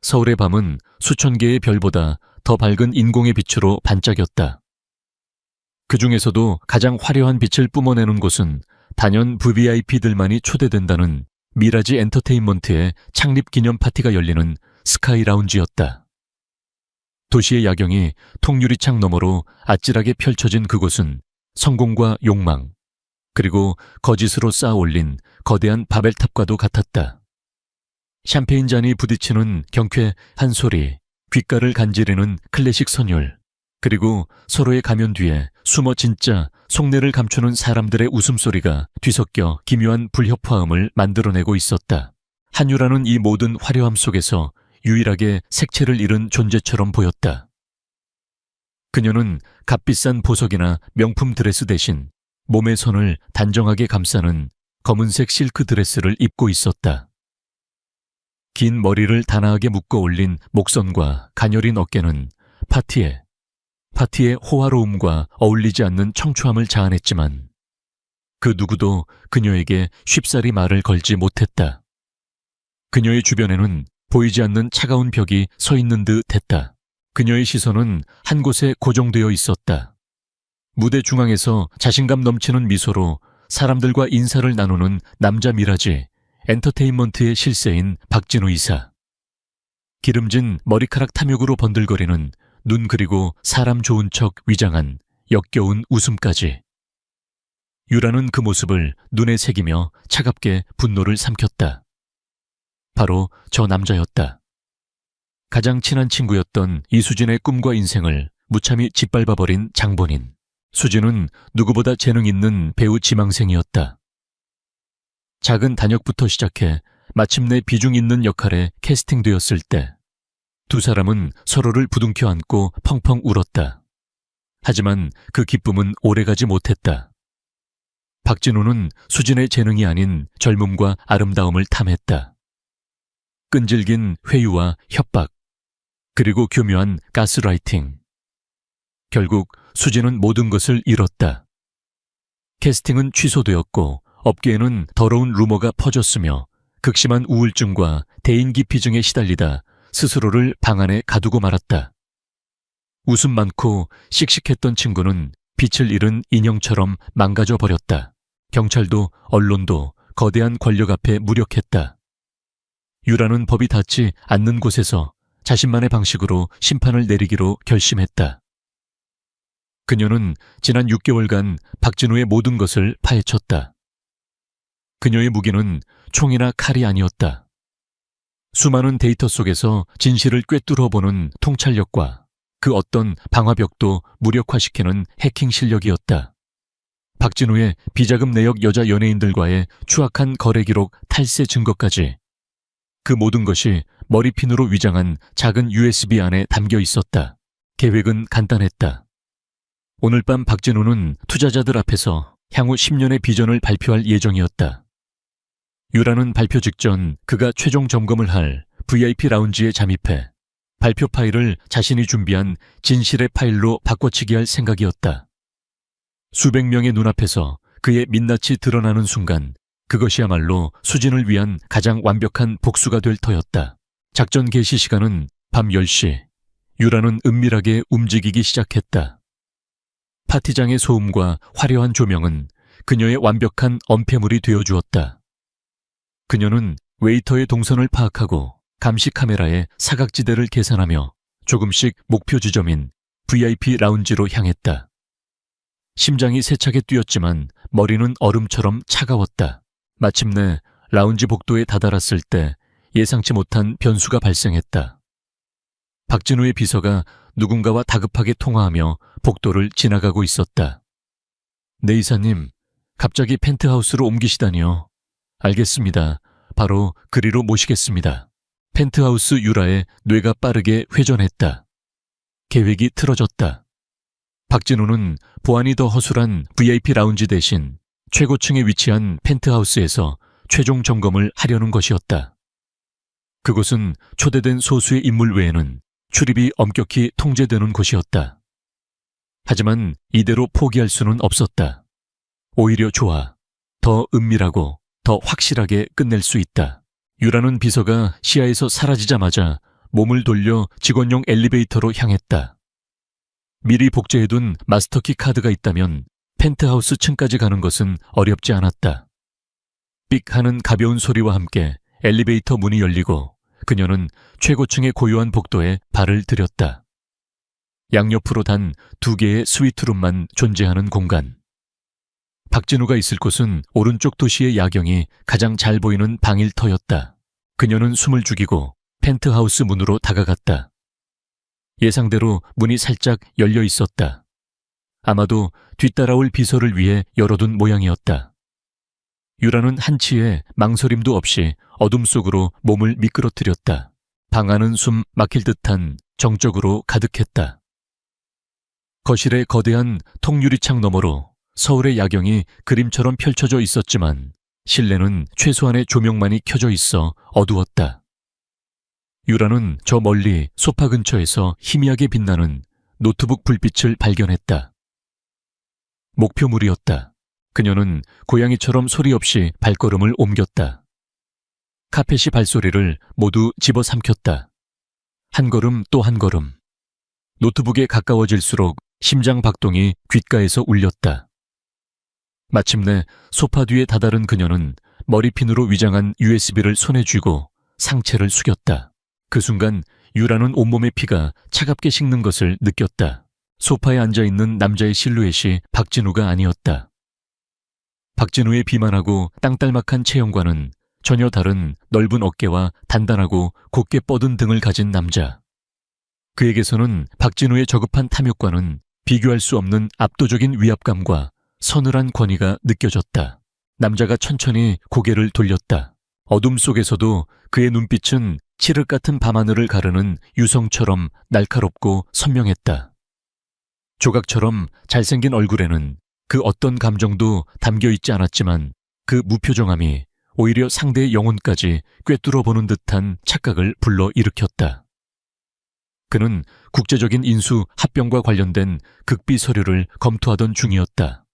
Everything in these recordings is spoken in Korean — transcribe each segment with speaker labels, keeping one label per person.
Speaker 1: 서울의 밤은 수천 개의 별보다 더 밝은 인공의 빛으로 반짝였다. 그 중에서도 가장 화려한 빛을 뿜어내는 곳은 단연 VVIP들만이 초대된다는 미라지 엔터테인먼트의 창립 기념 파티가 열리는 스카이 라운지였다. 도시의 야경이 통유리창 너머로 아찔하게 펼쳐진 그곳은 성공과 욕망, 그리고 거짓으로 쌓아 올린 거대한 바벨탑과도 같았다. 샴페인 잔이 부딪히는 경쾌 한 소리, 귓가를 간지르는 클래식 선율, 그리고 서로의 가면 뒤에 숨어 진짜 속내를 감추는 사람들의 웃음소리가 뒤섞여 기묘한 불협화음을 만들어내고 있었다. 한유라는 이 모든 화려함 속에서 유일하게 색채를 잃은 존재처럼 보였다. 그녀는 값비싼 보석이나 명품 드레스 대신 몸의 선을 단정하게 감싸는 검은색 실크 드레스를 입고 있었다. 긴 머리를 단아하게 묶어 올린 목선과 가녀린 어깨는 파티의 호화로움과 어울리지 않는 청초함을 자아냈지만 그 누구도 그녀에게 쉽사리 말을 걸지 못했다. 그녀의 주변에는 보이지 않는 차가운 벽이 서 있는 듯 했다. 그녀의 시선은 한 곳에 고정되어 있었다. 무대 중앙에서 자신감 넘치는 미소로 사람들과 인사를 나누는 남자 미라지 엔터테인먼트의 실세인 박진우 이사. 기름진 머리카락 탐욕으로 번들거리는 눈, 그리고 사람 좋은 척 위장한 역겨운 웃음까지. 유라는 그 모습을 눈에 새기며 차갑게 분노를 삼켰다. 바로 저 남자였다. 가장 친한 친구였던 이수진의 꿈과 인생을 무참히 짓밟아버린 장본인. 수진은 누구보다 재능 있는 배우 지망생이었다. 작은 단역부터 시작해 마침내 비중 있는 역할에 캐스팅되었을 때 두 사람은 서로를 부둥켜 안고 펑펑 울었다. 하지만 그 기쁨은 오래가지 못했다. 박진우는 수진의 재능이 아닌 젊음과 아름다움을 탐했다. 끈질긴 회유와 협박, 그리고 교묘한 가스라이팅. 결국 수진은 모든 것을 잃었다. 캐스팅은 취소되었고 업계에는 더러운 루머가 퍼졌으며 극심한 우울증과 대인기피증에 시달리다 스스로를 방 안에 가두고 말았다. 웃음 많고 씩씩했던 친구는 빛을 잃은 인형처럼 망가져 버렸다. 경찰도 언론도 거대한 권력 앞에 무력했다. 유라는 법이 닿지 않는 곳에서 자신만의 방식으로 심판을 내리기로 결심했다. 그녀는 지난 6개월간 박진우의 모든 것을 파헤쳤다. 그녀의 무기는 총이나 칼이 아니었다. 수많은 데이터 속에서 진실을 꿰뚫어보는 통찰력과 그 어떤 방화벽도 무력화시키는 해킹 실력이었다. 박진우의 비자금 내역 여자 연예인들과의 추악한 거래 기록 탈세 증거까지, 그 모든 것이 머리핀으로 위장한 작은 USB 안에 담겨 있었다. 계획은 간단했다. 오늘 밤 박진우는 투자자들 앞에서 향후 10년의 비전을 발표할 예정이었다. 유라는 발표 직전 그가 최종 점검을 할 VIP 라운지에 잠입해 발표 파일을 자신이 준비한 진실의 파일로 바꿔치기 할 생각이었다. 수백 명의 눈앞에서 그의 민낯이 드러나는 순간 그것이야말로 수진을 위한 가장 완벽한 복수가 될 터였다. 작전 개시 시간은 밤 10시. 유라는 은밀하게 움직이기 시작했다. 파티장의 소음과 화려한 조명은 그녀의 완벽한 엄폐물이 되어주었다. 그녀는 웨이터의 동선을 파악하고 감시 카메라의 사각지대를 계산하며 조금씩 목표 지점인 VIP 라운지로 향했다. 심장이 세차게 뛰었지만 머리는 얼음처럼 차가웠다. 마침내 라운지 복도에 다다랐을 때 예상치 못한 변수가 발생했다. 박진우의 비서가 누군가와 다급하게 통화하며 복도를 지나가고 있었다. 네 이사님, 갑자기 펜트하우스로 옮기시다니요. 알겠습니다. 바로 그리로 모시겠습니다. 펜트하우스 유라의 뇌가 빠르게 회전했다. 계획이 틀어졌다. 박진우는 보안이 더 허술한 VIP 라운지 대신 최고층에 위치한 펜트하우스에서 최종 점검을 하려는 것이었다. 그곳은 초대된 소수의 인물 외에는 출입이 엄격히 통제되는 곳이었다. 하지만 이대로 포기할 수는 없었다. 오히려 좋아. 더 은밀하고 더 확실하게 끝낼 수 있다. 유라는 비서가 시야에서 사라지자마자 몸을 돌려 직원용 엘리베이터로 향했다. 미리 복제해둔 마스터키 카드가 있다면 펜트하우스 층까지 가는 것은 어렵지 않았다. 삑 하는 가벼운 소리와 함께 엘리베이터 문이 열리고 그녀는 최고층의 고요한 복도에 발을 들였다. 양옆으로 단 2개의 스위트룸만 존재하는 공간. 박진우가 있을 곳은 오른쪽 도시의 야경이 가장 잘 보이는 방일터였다. 그녀는 숨을 죽이고 펜트하우스 문으로 다가갔다. 예상대로 문이 살짝 열려 있었다. 아마도 뒤따라올 비서를 위해 열어둔 모양이었다. 유라는 한치의 망설임도 없이 어둠 속으로 몸을 미끄러뜨렸다. 방 안은 숨 막힐 듯한 정적으로 가득했다. 거실의 거대한 통유리창 너머로 서울의 야경이 그림처럼 펼쳐져 있었지만 실내는 최소한의 조명만이 켜져 있어 어두웠다. 유라는 저 멀리 소파 근처에서 희미하게 빛나는 노트북 불빛을 발견했다. 목표물이었다. 그녀는 고양이처럼 소리 없이 발걸음을 옮겼다. 카펫이 발소리를 모두 집어삼켰다. 한 걸음 또 한 걸음. 노트북에 가까워질수록 심장 박동이 귓가에서 울렸다. 마침내 소파 뒤에 다다른 그녀는 머리핀으로 위장한 USB를 손에 쥐고 상체를 숙였다. 그 순간 유라는 온몸의 피가 차갑게 식는 것을 느꼈다. 소파에 앉아있는 남자의 실루엣이 박진우가 아니었다. 박진우의 비만하고 땅딸막한 체형과는 전혀 다른 넓은 어깨와 단단하고 곧게 뻗은 등을 가진 남자. 그에게서는 박진우의 저급한 탐욕과는 비교할 수 없는 압도적인 위압감과 서늘한 권위가 느껴졌다. 남자가 천천히 고개를 돌렸다. 어둠 속에서도 그의 눈빛은 칠흑 같은 밤하늘을 가르는 유성처럼 날카롭고 선명했다. 조각처럼 잘생긴 얼굴에는 그 어떤 감정도 담겨있지 않았지만 그 무표정함이 오히려 상대의 영혼까지 꿰뚫어보는 듯한 착각을 불러일으켰다. 그는 국제적인 인수 합병과 관련된 극비 서류를 검토하던 중이었다.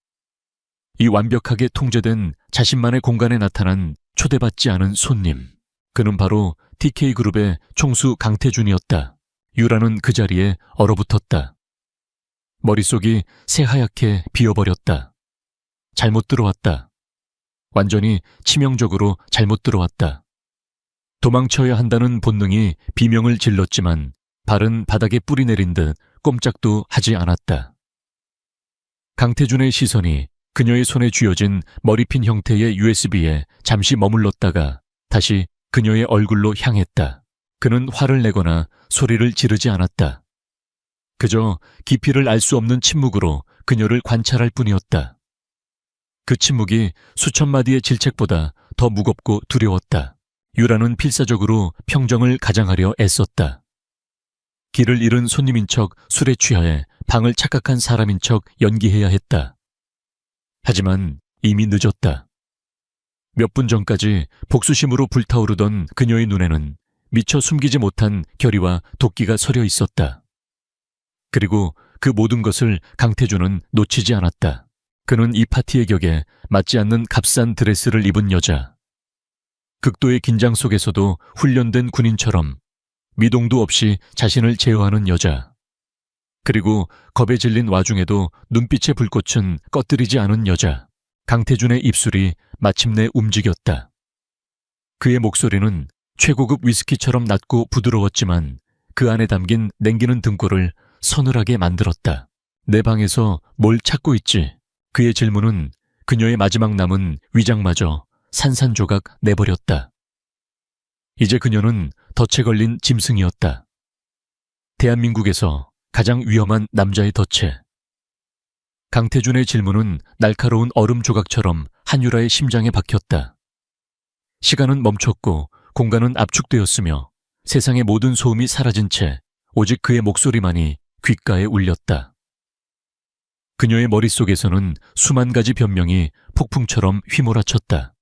Speaker 1: 이 완벽하게 통제된 자신만의 공간에 나타난 초대받지 않은 손님. 그는 바로 TK그룹의 총수 강태준이었다. 유라는 그 자리에 얼어붙었다. 머릿속이 새하얗게 비어버렸다. 잘못 들어왔다. 완전히 치명적으로 잘못 들어왔다. 도망쳐야 한다는 본능이 비명을 질렀지만 발은 바닥에 뿌리 내린 듯 꼼짝도 하지 않았다. 강태준의 시선이 그녀의 손에 쥐어진 머리핀 형태의 USB에 잠시 머물렀다가 다시 그녀의 얼굴로 향했다. 그는 화를 내거나 소리를 지르지 않았다. 그저 깊이를 알 수 없는 침묵으로 그녀를 관찰할 뿐이었다. 그 침묵이 수천 마디의 질책보다 더 무겁고 두려웠다. 유라는 필사적으로 평정을 가장하려 애썼다. 길을 잃은 손님인 척 술에 취하해 방을 착각한 사람인 척 연기해야 했다. 하지만 이미 늦었다. 몇 분 전까지 복수심으로 불타오르던 그녀의 눈에는 미처 숨기지 못한 결의와 도끼가 서려 있었다. 그리고 그 모든 것을 강태준은 놓치지 않았다. 그는 이 파티의 격에 맞지 않는 값싼 드레스를 입은 여자. 극도의 긴장 속에서도 훈련된 군인처럼 미동도 없이 자신을 제어하는 여자. 그리고 겁에 질린 와중에도 눈빛의 불꽃은 꺼뜨리지 않은 여자. 강태준의 입술이 마침내 움직였다. 그의 목소리는 최고급 위스키처럼 낮고 부드러웠지만 그 안에 담긴 냉기는 등골을 서늘하게 만들었다. 내 방에서 뭘 찾고 있지? 그의 질문은 그녀의 마지막 남은 위장마저 산산조각 내버렸다. 이제 그녀는 덫에 걸린 짐승이었다. 대한민국에서 가장 위험한 남자의 덫에. 강태준의 질문은 날카로운 얼음 조각처럼 한유라의 심장에 박혔다. 시간은 멈췄고 공간은 압축되었으며 세상의 모든 소음이 사라진 채 오직 그의 목소리만이 귓가에 울렸다. 그녀의 머릿속에서는 수만 가지 변명이 폭풍처럼 휘몰아쳤다.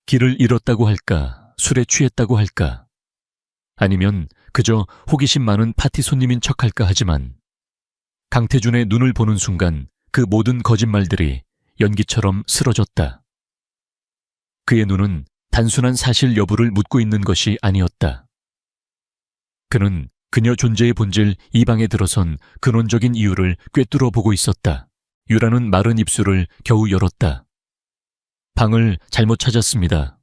Speaker 1: 길을 잃었다고 할까? 술에 취했다고 할까? 아니면 그저 호기심 많은 파티 손님인 척할까 하지만 강태준의 눈을 보는 순간 그 모든 거짓말들이 연기처럼 쓰러졌다. 그의 눈은 단순한 사실 여부를 묻고 있는 것이 아니었다. 그는 그녀 존재의 본질 이 방에 들어선 근원적인 이유를 꿰뚫어 보고 있었다. 유라는 마른 입술을 겨우 열었다. 방을 잘못 찾았습니다.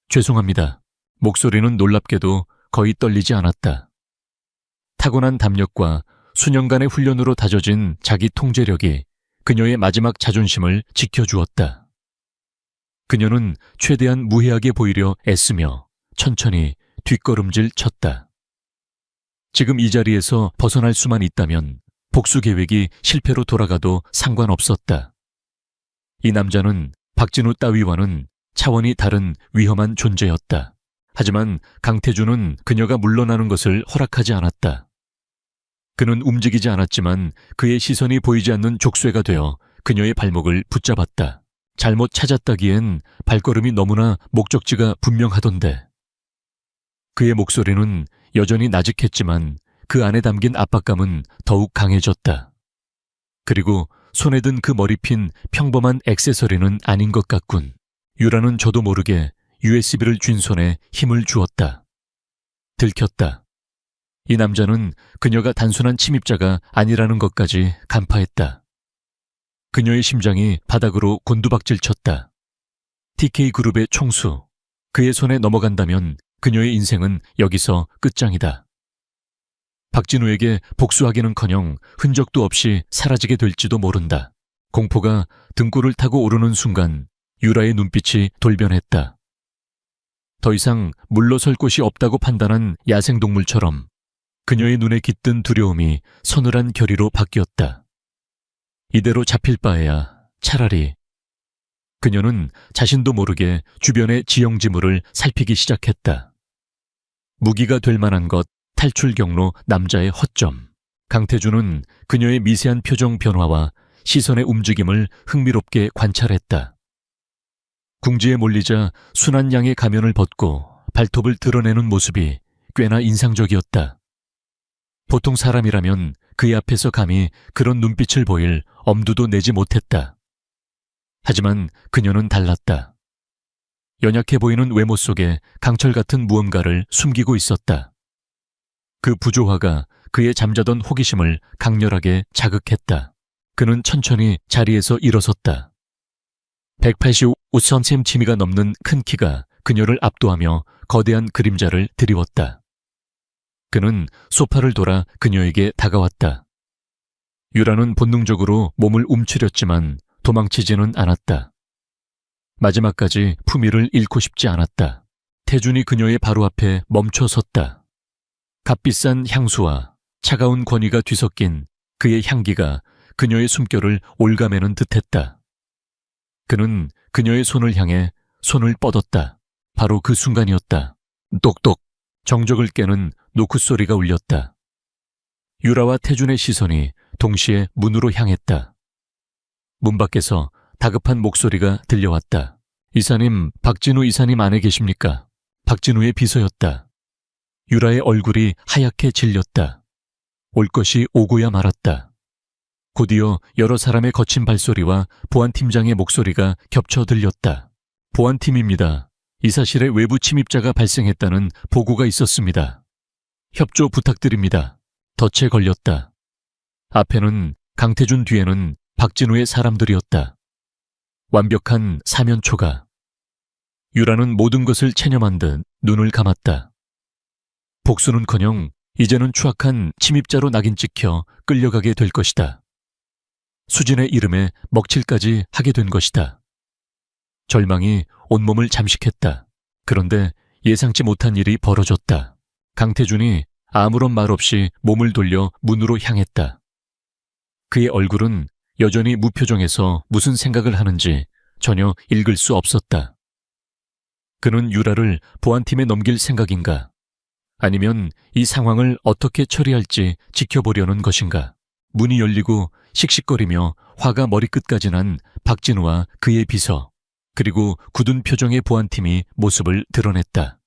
Speaker 1: 죄송합니다. 목소리는 놀랍게도 거의 떨리지 않았다. 타고난 담력과 수년간의 훈련으로 다져진 자기 통제력이 그녀의 마지막 자존심을 지켜주었다. 그녀는 최대한 무해하게 보이려 애쓰며 천천히 뒷걸음질 쳤다. 지금 이 자리에서 벗어날 수만 있다면 복수 계획이 실패로 돌아가도 상관없었다. 이 남자는 박진우 따위와는 차원이 다른 위험한 존재였다. 하지만 강태준은 그녀가 물러나는 것을 허락하지 않았다. 그는 움직이지 않았지만 그의 시선이 보이지 않는 족쇄가 되어 그녀의 발목을 붙잡았다. 잘못 찾았다기엔 발걸음이 너무나 목적지가 분명하던데. 그의 목소리는 여전히 나직했지만 그 안에 담긴 압박감은 더욱 강해졌다. 그리고 손에 든 그 머리핀 평범한 액세서리는 아닌 것 같군. 유라는 저도 모르게 USB를 쥔 손에 힘을 주었다. 들켰다. 이 남자는 그녀가 단순한 침입자가 아니라는 것까지 간파했다. 그녀의 심장이 바닥으로 곤두박질 쳤다. TK그룹의 총수, 그의 손에 넘어간다면 그녀의 인생은 여기서 끝장이다. 박진우에게 복수하기는커녕 흔적도 없이 사라지게 될지도 모른다. 공포가 등골을 타고 오르는 순간 유라의 눈빛이 돌변했다. 더 이상 물러설 곳이 없다고 판단한 야생동물처럼 그녀의 눈에 깃든 두려움이 서늘한 결의로 바뀌었다. 이대로 잡힐 바에야 차라리. 그녀는 자신도 모르게 주변의 지형지물을 살피기 시작했다. 무기가 될 만한 것, 탈출 경로, 남자의 허점. 강태준은 그녀의 미세한 표정 변화와 시선의 움직임을 흥미롭게 관찰했다. 궁지에 몰리자 순한 양의 가면을 벗고 발톱을 드러내는 모습이 꽤나 인상적이었다. 보통 사람이라면 그의 앞에서 감히 그런 눈빛을 보일 엄두도 내지 못했다. 하지만 그녀는 달랐다. 연약해 보이는 외모 속에 강철 같은 무언가를 숨기고 있었다. 그 부조화가 그의 잠자던 호기심을 강렬하게 자극했다. 그는 천천히 자리에서 일어섰다. 185cm가 넘는 큰 키가 그녀를 압도하며 거대한 그림자를 드리웠다. 그는 소파를 돌아 그녀에게 다가왔다. 유라는 본능적으로 몸을 움츠렸지만 도망치지는 않았다. 마지막까지 품위를 잃고 싶지 않았다. 태준이 그녀의 바로 앞에 멈춰 섰다. 값비싼 향수와 차가운 권위가 뒤섞인 그의 향기가 그녀의 숨결을 올가매는 듯했다. 그는 그녀의 손을 향해 손을 뻗었다. 바로 그 순간이었다. 똑똑. 정적을 깨는 노크 소리가 울렸다. 유라와 태준의 시선이 동시에 문으로 향했다. 문 밖에서 다급한 목소리가 들려왔다. 이사님, 박진우 이사님 안에 계십니까? 박진우의 비서였다. 유라의 얼굴이 하얗게 질렸다. 올 것이 오고야 말았다. 곧이어 여러 사람의 거친 발소리와 보안팀장의 목소리가 겹쳐 들렸다. 보안팀입니다. 이 사실에 외부 침입자가 발생했다는 보고가 있었습니다. 협조 부탁드립니다. 덫에 걸렸다. 앞에는 강태준, 뒤에는 박진우의 사람들이었다. 완벽한 사면초가. 유라는 모든 것을 체념한 듯 눈을 감았다. 복수는커녕 이제는 추악한 침입자로 낙인 찍혀 끌려가게 될 것이다. 수진의 이름에 먹칠까지 하게 된 것이다. 절망이 온몸을 잠식했다. 그런데 예상치 못한 일이 벌어졌다. 강태준이 아무런 말 없이 몸을 돌려 문으로 향했다. 그의 얼굴은 여전히 무표정해서 무슨 생각을 하는지 전혀 읽을 수 없었다. 그는 유라를 보안팀에 넘길 생각인가? 아니면 이 상황을 어떻게 처리할지 지켜보려는 것인가? 문이 열리고 씩씩거리며 화가 머리끝까지 난 박진우와 그의 비서, 그리고 굳은 표정의 보안팀이 모습을 드러냈다.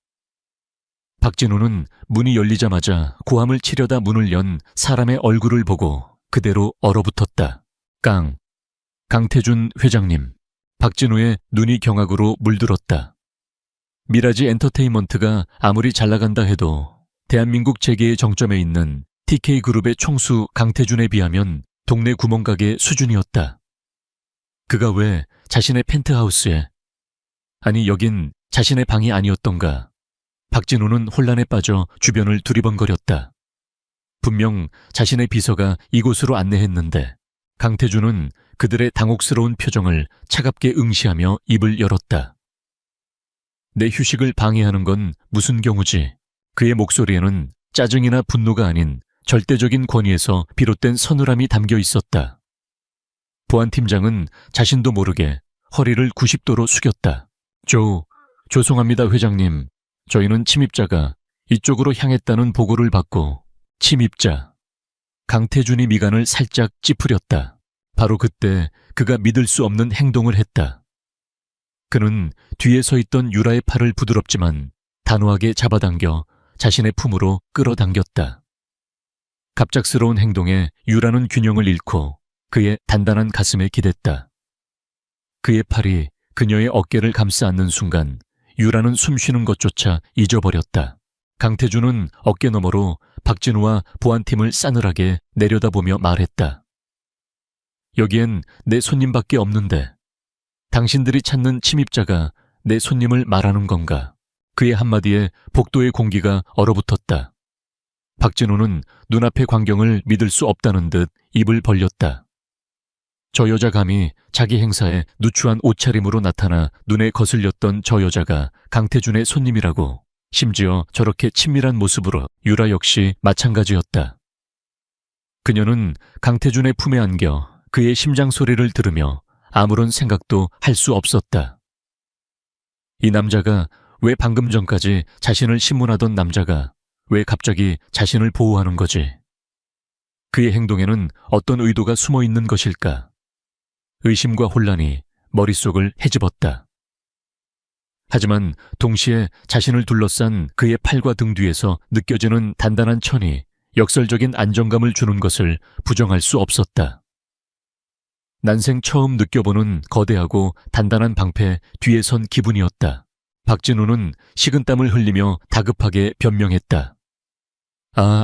Speaker 1: 박진우는 문이 열리자마자 고함을 치려다 문을 연 사람의 얼굴을 보고 그대로 얼어붙었다. 강태준 회장님. 박진우의 눈이 경악으로 물들었다. 미라지 엔터테인먼트가 아무리 잘 나간다 해도 대한민국 재계의 정점에 있는 TK그룹의 총수 강태준에 비하면 동네 구멍가게 수준이었다. 그가 왜 자신의 펜트하우스에, 아니 여긴 자신의 방이 아니었던가. 박진우는 혼란에 빠져 주변을 두리번거렸다. 분명 자신의 비서가 이곳으로 안내했는데 강태준은 그들의 당혹스러운 표정을 차갑게 응시하며 입을 열었다. 내 휴식을 방해하는 건 무슨 경우지? 그의 목소리에는 짜증이나 분노가 아닌 절대적인 권위에서 비롯된 서늘함이 담겨 있었다. 보안팀장은 자신도 모르게 허리를 90도로 숙였다. 죄송합니다 회장님. 저희는 침입자가 이쪽으로 향했다는 보고를 받고. 침입자. 강태준이 미간을 살짝 찌푸렸다. 바로 그때 그가 믿을 수 없는 행동을 했다. 그는 뒤에 서 있던 유라의 팔을 부드럽지만 단호하게 잡아당겨 자신의 품으로 끌어당겼다. 갑작스러운 행동에 유라는 균형을 잃고 그의 단단한 가슴에 기댔다. 그의 팔이 그녀의 어깨를 감싸 안는 순간 유라는 숨쉬는 것조차 잊어버렸다. 강태준은 어깨 너머로 박진우와 보안팀을 싸늘하게 내려다보며 말했다. 여기엔 내 손님밖에 없는데 당신들이 찾는 침입자가 내 손님을 말하는 건가? 그의 한마디에 복도의 공기가 얼어붙었다. 박진우는 눈앞의 광경을 믿을 수 없다는 듯 입을 벌렸다. 저 여자 감히 자기 행사에 누추한 옷차림으로 나타나 눈에 거슬렸던 저 여자가 강태준의 손님이라고. 심지어 저렇게 친밀한 모습으로. 유라 역시 마찬가지였다. 그녀는 강태준의 품에 안겨 그의 심장 소리를 들으며 아무런 생각도 할 수 없었다. 이 남자가 왜 방금 전까지 자신을 신문하던 남자가 왜 갑자기 자신을 보호하는 거지? 그의 행동에는 어떤 의도가 숨어 있는 것일까? 의심과 혼란이 머릿속을 헤집었다. 하지만 동시에 자신을 둘러싼 그의 팔과 등 뒤에서 느껴지는 단단한 천이 역설적인 안정감을 주는 것을 부정할 수 없었다. 난생 처음 느껴보는 거대하고 단단한 방패 뒤에 선 기분이었다. 박진우는 식은땀을 흘리며 다급하게 변명했다.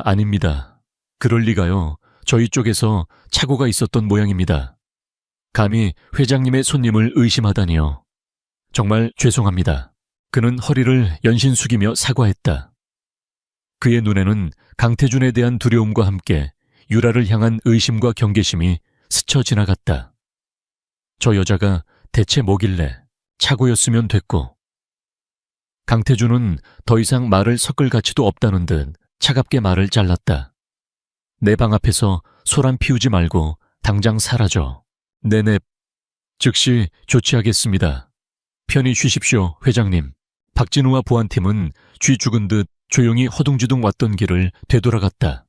Speaker 1: 아닙니다. 그럴 리가요. 저희 쪽에서 착오가 있었던 모양입니다. 감히 회장님의 손님을 의심하다니요. 정말 죄송합니다. 그는 허리를 연신 숙이며 사과했다. 그의 눈에는 강태준에 대한 두려움과 함께 유라를 향한 의심과 경계심이 스쳐 지나갔다. 저 여자가 대체 뭐길래 착오였으면 됐고. 강태준은 더 이상 말을 섞을 가치도 없다는 듯 차갑게 말을 잘랐다. 내 방 앞에서 소란 피우지 말고 당장 사라져. 네네. 즉시 조치하겠습니다. 편히 쉬십시오, 회장님. 박진우와 보안팀은 쥐 죽은 듯 조용히 허둥지둥 왔던 길을 되돌아갔다.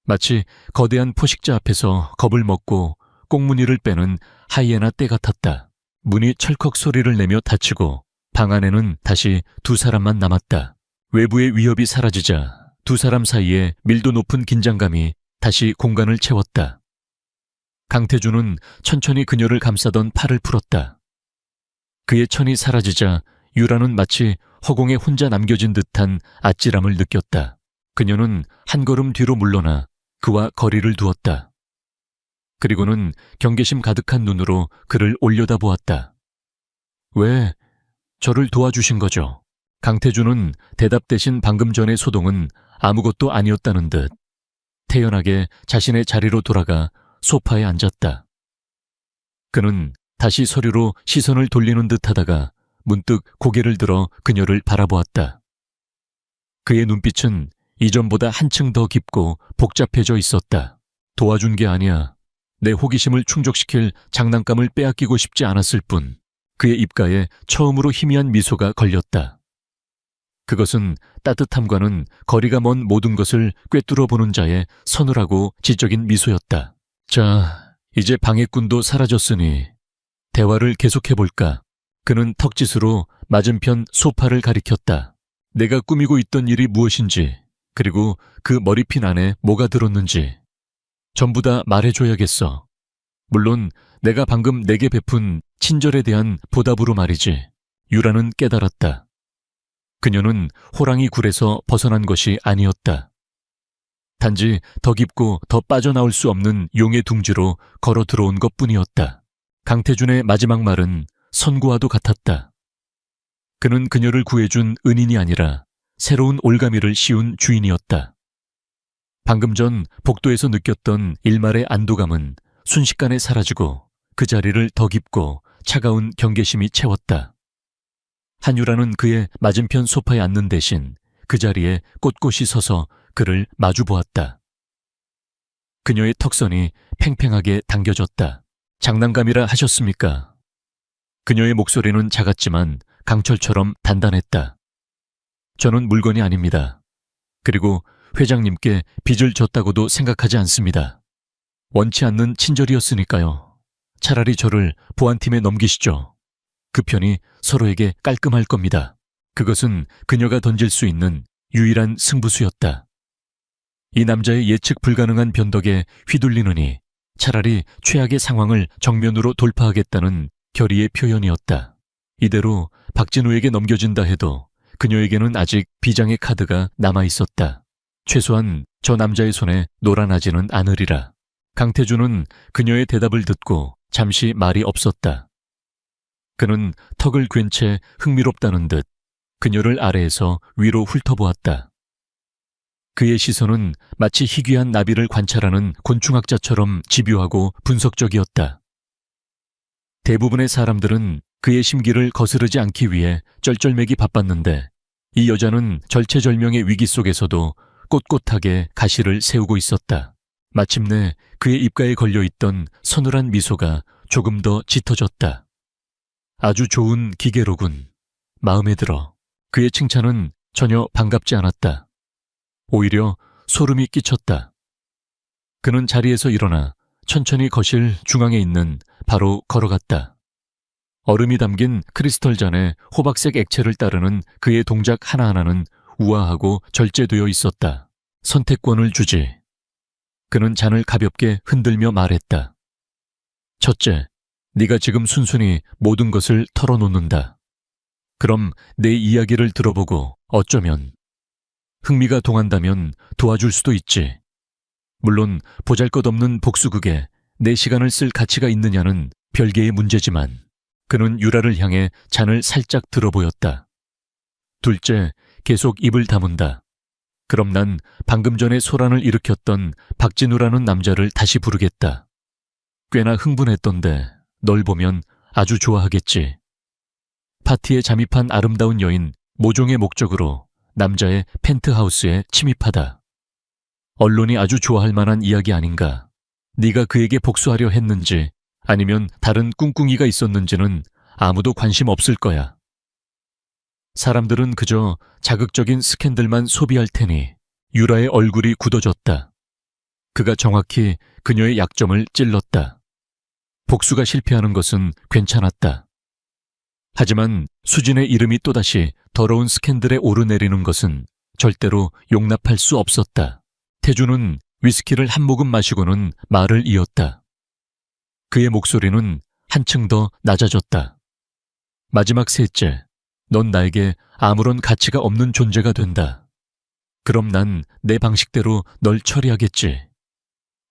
Speaker 1: 마치 거대한 포식자 앞에서 겁을 먹고 꽁무니를 빼는 하이에나 떼 같았다. 문이 철컥 소리를 내며 닫히고 방 안에는 다시 두 사람만 남았다. 외부의 위협이 사라지자 두 사람 사이에 밀도 높은 긴장감이 다시 공간을 채웠다. 강태준은 천천히 그녀를 감싸던 팔을 풀었다. 그의 천이 사라지자 유라는 마치 허공에 혼자 남겨진 듯한 아찔함을 느꼈다. 그녀는 한 걸음 뒤로 물러나 그와 거리를 두었다. 그리고는 경계심 가득한 눈으로 그를 올려다보았다. 왜 저를 도와주신 거죠? 강태준은 대답 대신 방금 전의 소동은 아무것도 아니었다는 듯 태연하게 자신의 자리로 돌아가 소파에 앉았다. 그는 다시 서류로 시선을 돌리는 듯 하다가 문득 고개를 들어 그녀를 바라보았다. 그의 눈빛은 이전보다 한층 더 깊고 복잡해져 있었다. 도와준 게 아니야. 내 호기심을 충족시킬 장난감을 빼앗기고 싶지 않았을 뿐. 그의 입가에 처음으로 희미한 미소가 걸렸다. 그것은 따뜻함과는 거리가 먼 모든 것을 꿰뚫어 보는 자의 서늘하고 지적인 미소였다. 자, 이제 방해꾼도 사라졌으니 대화를 계속해볼까? 그는 턱짓으로 맞은편 소파를 가리켰다. 내가 꾸미고 있던 일이 무엇인지, 그리고 그 머리핀 안에 뭐가 들었는지 전부 다 말해줘야겠어. 물론 내가 방금 내게 베푼 친절에 대한 보답으로 말이지. 유라는 깨달았다. 그녀는 호랑이 굴에서 벗어난 것이 아니었다. 단지 더 깊고 더 빠져나올 수 없는 용의 둥지로 걸어 들어온 것뿐이었다. 강태준의 마지막 말은 선구와도 같았다. 그는 그녀를 구해준 은인이 아니라 새로운 올가미를 씌운 주인이었다. 방금 전 복도에서 느꼈던 일말의 안도감은 순식간에 사라지고 그 자리를 더 깊고 차가운 경계심이 채웠다. 한유라는 그의 맞은편 소파에 앉는 대신 그 자리에 꼿꼿이 서서 그를 마주 보았다. 그녀의 턱선이 팽팽하게 당겨졌다. 장난감이라 하셨습니까? 그녀의 목소리는 작았지만 강철처럼 단단했다. 저는 물건이 아닙니다. 그리고 회장님께 빚을 졌다고도 생각하지 않습니다. 원치 않는 친절이었으니까요. 차라리 저를 보안팀에 넘기시죠. 그 편이 서로에게 깔끔할 겁니다. 그것은 그녀가 던질 수 있는 유일한 승부수였다. 이 남자의 예측 불가능한 변덕에 휘둘리느니 차라리 최악의 상황을 정면으로 돌파하겠다는 결의의 표현이었다. 이대로 박진우에게 넘겨진다 해도 그녀에게는 아직 비장의 카드가 남아있었다. 최소한 저 남자의 손에 놀아나지는 않으리라. 강태준은 그녀의 대답을 듣고 잠시 말이 없었다. 그는 턱을 괜 채 흥미롭다는 듯 그녀를 아래에서 위로 훑어보았다. 그의 시선은 마치 희귀한 나비를 관찰하는 곤충학자처럼 집요하고 분석적이었다. 대부분의 사람들은 그의 심기를 거스르지 않기 위해 쩔쩔매기 바빴는데 이 여자는 절체절명의 위기 속에서도 꼿꼿하게 가시를 세우고 있었다. 마침내 그의 입가에 걸려있던 서늘한 미소가 조금 더 짙어졌다. 아주 좋은 기계로군. 마음에 들어. 그의 칭찬은 전혀 반갑지 않았다. 오히려 소름이 끼쳤다. 그는 자리에서 일어나 천천히 거실 중앙에 있는 바로 걸어갔다. 얼음이 담긴 크리스털 잔에 호박색 액체를 따르는 그의 동작 하나하나는 우아하고 절제되어 있었다. 선택권을 주지. 그는 잔을 가볍게 흔들며 말했다. 첫째, 네가 지금 순순히 모든 것을 털어놓는다. 그럼 내 이야기를 들어보고 어쩌면 흥미가 동한다면 도와줄 수도 있지. 물론 보잘것없는 복수극에 내 시간을 쓸 가치가 있느냐는 별개의 문제지만 그는 유라를 향해 잔을 살짝 들어보였다. 둘째, 계속 입을 다문다. 그럼 난 방금 전에 소란을 일으켰던 박진우라는 남자를 다시 부르겠다. 꽤나 흥분했던데 널 보면 아주 좋아하겠지. 파티에 잠입한 아름다운 여인 모종의 목적으로 남자의 펜트하우스에 침입하다. 언론이 아주 좋아할 만한 이야기 아닌가. 네가 그에게 복수하려 했는지 아니면 다른 꿍꿍이가 있었는지는 아무도 관심 없을 거야. 사람들은 그저 자극적인 스캔들만 소비할 테니 유라의 얼굴이 굳어졌다. 그가 정확히 그녀의 약점을 찔렀다. 복수가 실패하는 것은 괜찮았다. 하지만 수진의 이름이 또다시 더러운 스캔들에 오르내리는 것은 절대로 용납할 수 없었다. 태주는 위스키를 한 모금 마시고는 말을 이었다. 그의 목소리는 한층 더 낮아졌다. 마지막 셋째, 넌 나에게 아무런 가치가 없는 존재가 된다. 그럼 난 내 방식대로 널 처리하겠지.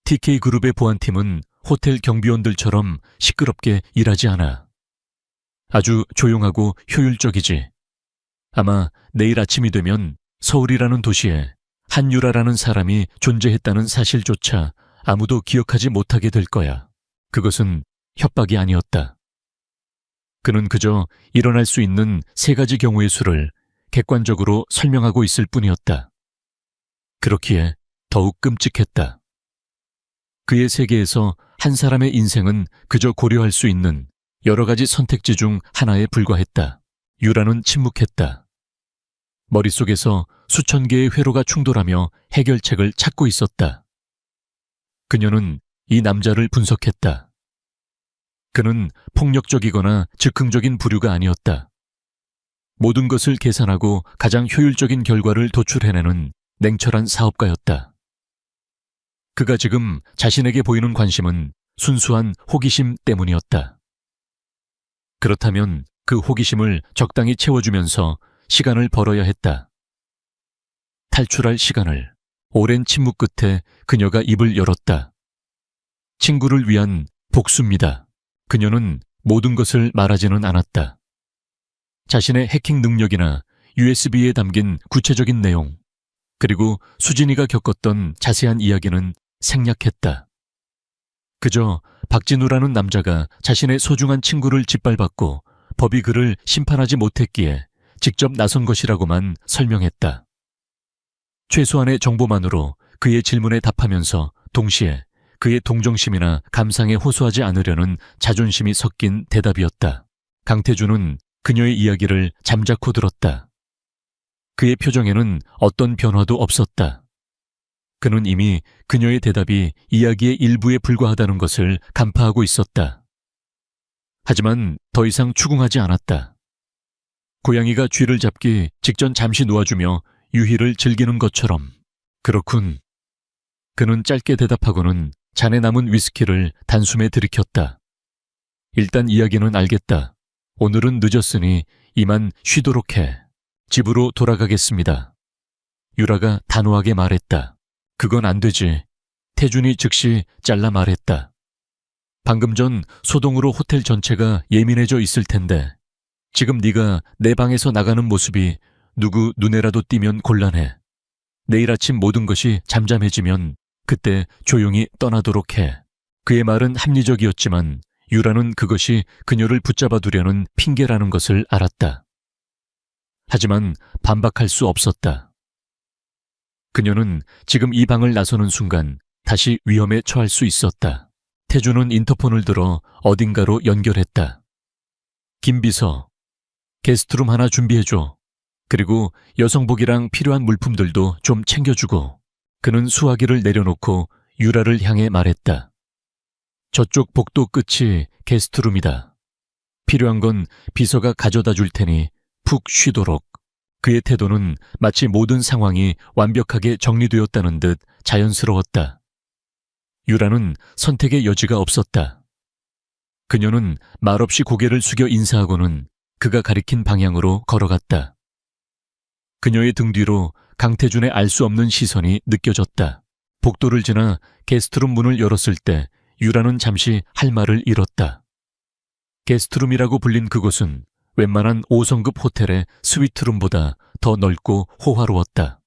Speaker 1: TK그룹의 보안팀은 호텔 경비원들처럼 시끄럽게 일하지 않아. 아주 조용하고 효율적이지. 아마 내일 아침이 되면 서울이라는 도시에 한유라라는 사람이 존재했다는 사실조차 아무도 기억하지 못하게 될 거야. 그것은 협박이 아니었다. 그는 그저 일어날 수 있는 3가지 경우의 수를 객관적으로 설명하고 있을 뿐이었다. 그렇기에 더욱 끔찍했다. 그의 세계에서 한 사람의 인생은 그저 고려할 수 있는 여러 가지 선택지 중 하나에 불과했다. 유라는 침묵했다. 머릿속에서 수천 개의 회로가 충돌하며 해결책을 찾고 있었다. 그녀는 이 남자를 분석했다. 그는 폭력적이거나 즉흥적인 부류가 아니었다. 모든 것을 계산하고 가장 효율적인 결과를 도출해내는 냉철한 사업가였다. 그가 지금 자신에게 보이는 관심은 순수한 호기심 때문이었다. 그렇다면 그 호기심을 적당히 채워주면서 시간을 벌어야 했다. 탈출할 시간을. 오랜 침묵 끝에 그녀가 입을 열었다. 친구를 위한 복수입니다. 그녀는 모든 것을 말하지는 않았다. 자신의 해킹 능력이나 USB에 담긴 구체적인 내용, 그리고 수진이가 겪었던 자세한 이야기는 생략했다. 그저 박진우라는 남자가 자신의 소중한 친구를 짓밟았고 법이 그를 심판하지 못했기에 직접 나선 것이라고만 설명했다. 최소한의 정보만으로 그의 질문에 답하면서 동시에 그의 동정심이나 감상에 호소하지 않으려는 자존심이 섞인 대답이었다. 강태준은 그녀의 이야기를 잠자코 들었다. 그의 표정에는 어떤 변화도 없었다. 그는 이미 그녀의 대답이 이야기의 일부에 불과하다는 것을 간파하고 있었다. 하지만 더 이상 추궁하지 않았다. 고양이가 쥐를 잡기 직전 잠시 놓아주며 유희를 즐기는 것처럼. 그렇군. 그는 짧게 대답하고는 잔에 남은 위스키를 단숨에 들이켰다. 일단 이야기는 알겠다. 오늘은 늦었으니 이만 쉬도록 해. 집으로 돌아가겠습니다. 유라가 단호하게 말했다. 그건 안 되지. 태준이 즉시 잘라 말했다. 방금 전 소동으로 호텔 전체가 예민해져 있을 텐데 지금 네가 내 방에서 나가는 모습이 누구 눈에라도 띄면 곤란해. 내일 아침 모든 것이 잠잠해지면 그때 조용히 떠나도록 해. 그의 말은 합리적이었지만 유라는 그것이 그녀를 붙잡아두려는 핑계라는 것을 알았다. 하지만 반박할 수 없었다. 그녀는 지금 이 방을 나서는 순간 다시 위험에 처할 수 있었다. 태준은 인터폰을 들어 어딘가로 연결했다. 김비서, 게스트룸 하나 준비해줘. 그리고 여성복이랑 필요한 물품들도 좀 챙겨주고. 그는 수화기를 내려놓고 유라를 향해 말했다. 저쪽 복도 끝이 게스트룸이다. 필요한 건 비서가 가져다 줄 테니 푹 쉬도록. 그의 태도는 마치 모든 상황이 완벽하게 정리되었다는 듯 자연스러웠다. 유라는 선택의 여지가 없었다. 그녀는 말없이 고개를 숙여 인사하고는 그가 가리킨 방향으로 걸어갔다. 그녀의 등 뒤로 강태준의 알 수 없는 시선이 느껴졌다. 복도를 지나 게스트룸 문을 열었을 때 유라는 잠시 할 말을 잃었다. 게스트룸이라고 불린 그곳은 웬만한 5성급 호텔의 스위트룸보다 더 넓고 호화로웠다.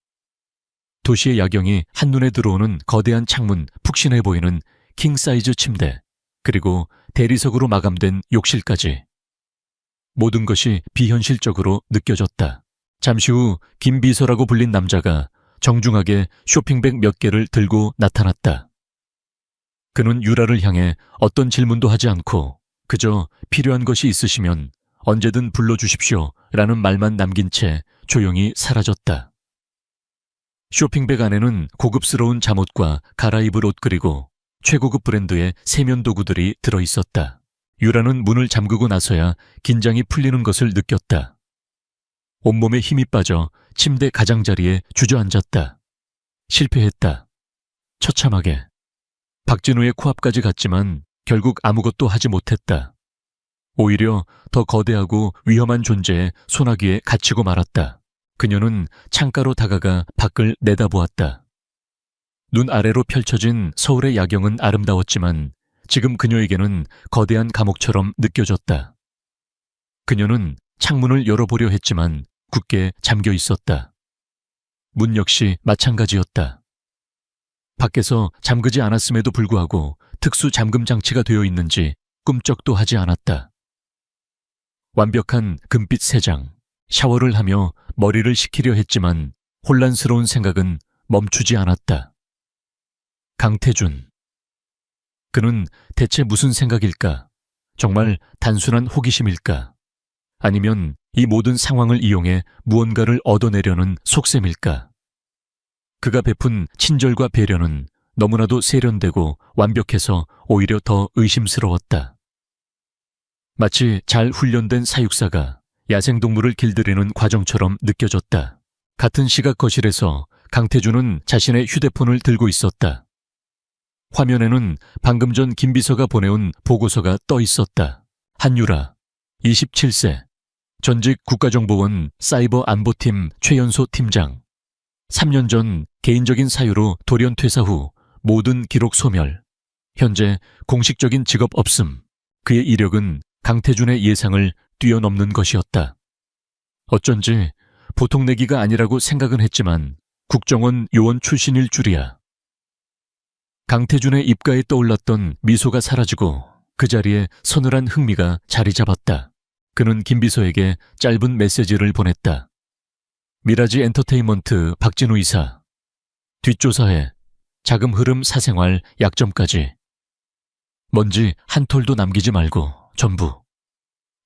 Speaker 1: 도시의 야경이 한눈에 들어오는 거대한 창문, 푹신해 보이는 킹사이즈 침대, 그리고 대리석으로 마감된 욕실까지. 모든 것이 비현실적으로 느껴졌다. 잠시 후 김비서라고 불린 남자가 정중하게 쇼핑백 몇 개를 들고 나타났다. 그는 유라를 향해 어떤 질문도 하지 않고 그저 필요한 것이 있으시면 언제든 불러주십시오 라는 말만 남긴 채 조용히 사라졌다. 쇼핑백 안에는 고급스러운 잠옷과 갈아입을 옷 그리고 최고급 브랜드의 세면도구들이 들어있었다. 유라는 문을 잠그고 나서야 긴장이 풀리는 것을 느꼈다. 온몸에 힘이 빠져 침대 가장자리에 주저앉았다. 실패했다. 처참하게. 박진우의 코앞까지 갔지만 결국 아무것도 하지 못했다. 오히려 더 거대하고 위험한 존재의 소나기에 갇히고 말았다. 그녀는 창가로 다가가 밖을 내다보았다. 눈 아래로 펼쳐진 서울의 야경은 아름다웠지만 지금 그녀에게는 거대한 감옥처럼 느껴졌다. 그녀는 창문을 열어보려 했지만 굳게 잠겨 있었다. 문 역시 마찬가지였다. 밖에서 잠그지 않았음에도 불구하고 특수 잠금 장치가 되어 있는지 꿈쩍도 하지 않았다. 완벽한 금빛 세장, 샤워를 하며 머리를 식히려 했지만 혼란스러운 생각은 멈추지 않았다. 강태준. 그는 대체 무슨 생각일까? 정말 단순한 호기심일까? 아니면 이 모든 상황을 이용해 무언가를 얻어내려는 속셈일까? 그가 베푼 친절과 배려는 너무나도 세련되고 완벽해서 오히려 더 의심스러웠다. 마치 잘 훈련된 사육사가 야생동물을 길들이는 과정처럼 느껴졌다. 같은 시각 거실에서 강태준은 자신의 휴대폰을 들고 있었다. 화면에는 방금 전 김비서가 보내온 보고서가 떠 있었다. 한유라, 27세, 전직 국가정보원 사이버 안보팀 최연소 팀장. 3년 전 개인적인 사유로 돌연 퇴사 후 모든 기록 소멸. 현재 공식적인 직업 없음. 그의 이력은 강태준의 예상을 뛰어넘는 것이었다. 어쩐지 보통 내기가 아니라고 생각은 했지만 국정원 요원 출신일 줄이야. 강태준의 입가에 떠올랐던 미소가 사라지고 그 자리에 서늘한 흥미가 자리 잡았다. 그는 김비서에게 짧은 메시지를 보냈다. 미라지 엔터테인먼트 박진우 이사. 뒷조사해. 자금 흐름 사생활 약점까지. 먼지 한 톨도 남기지 말고 전부.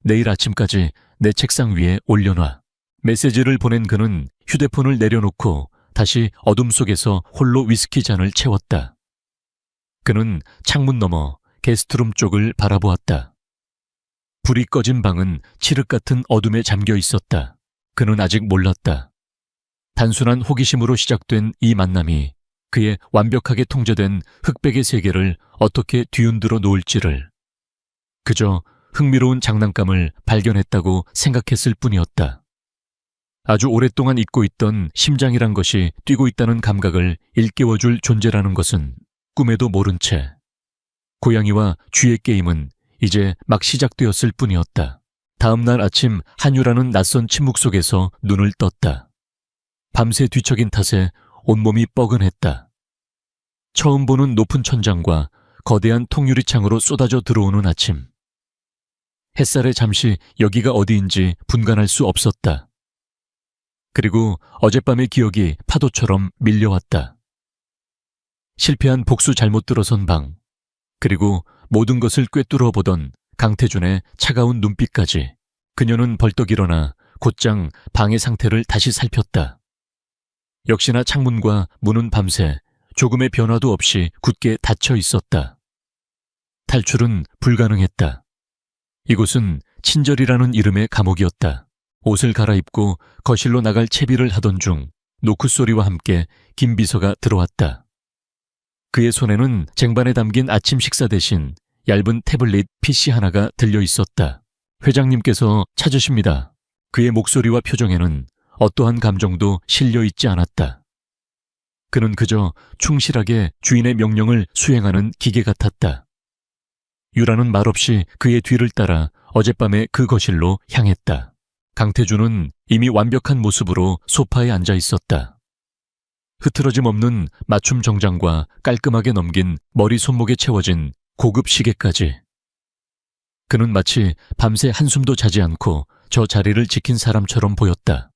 Speaker 1: 내일 아침까지 내 책상 위에 올려놔. 메시지를 보낸 그는 휴대폰을 내려놓고 다시 어둠 속에서 홀로 위스키 잔을 채웠다. 그는 창문 너머 게스트룸 쪽을 바라보았다. 불이 꺼진 방은 칠흑 같은 어둠에 잠겨 있었다. 그는 아직 몰랐다. 단순한 호기심으로 시작된 이 만남이 그의 완벽하게 통제된 흑백의 세계를 어떻게 뒤흔들어 놓을지를. 그저 흥미로운 장난감을 발견했다고 생각했을 뿐이었다. 아주 오랫동안 잊고 있던 심장이란 것이 뛰고 있다는 감각을 일깨워줄 존재라는 것은 꿈에도 모른 채 고양이와 쥐의 게임은 이제 막 시작되었을 뿐이었다. 다음 날 아침 한유라는 낯선 침묵 속에서 눈을 떴다. 밤새 뒤척인 탓에 온몸이 뻐근했다. 처음 보는 높은 천장과 거대한 통유리창으로 쏟아져 들어오는 아침. 햇살에 잠시 여기가 어디인지 분간할 수 없었다. 그리고 어젯밤의 기억이 파도처럼 밀려왔다. 실패한 복수 잘못 들어선 방, 그리고 모든 것을 꿰뚫어 보던 강태준의 차가운 눈빛까지. 그녀는 벌떡 일어나 곧장 방의 상태를 다시 살폈다. 역시나 창문과 문은 밤새 조금의 변화도 없이 굳게 닫혀 있었다. 탈출은 불가능했다. 이곳은 친절이라는 이름의 감옥이었다. 옷을 갈아입고 거실로 나갈 채비를 하던 중 노크 소리와 함께 김 비서가 들어왔다. 그의 손에는 쟁반에 담긴 아침 식사 대신 얇은 태블릿 PC 하나가 들려 있었다. 회장님께서 찾으십니다. 그의 목소리와 표정에는 어떠한 감정도 실려 있지 않았다. 그는 그저 충실하게 주인의 명령을 수행하는 기계 같았다. 유라는 말없이 그의 뒤를 따라 어젯밤의 그 거실로 향했다. 강태준은 이미 완벽한 모습으로 소파에 앉아 있었다. 흐트러짐 없는 맞춤 정장과 깔끔하게 넘긴 머리 손목에 채워진 고급 시계까지. 그는 마치 밤새 한숨도 자지 않고 저 자리를 지킨 사람처럼 보였다.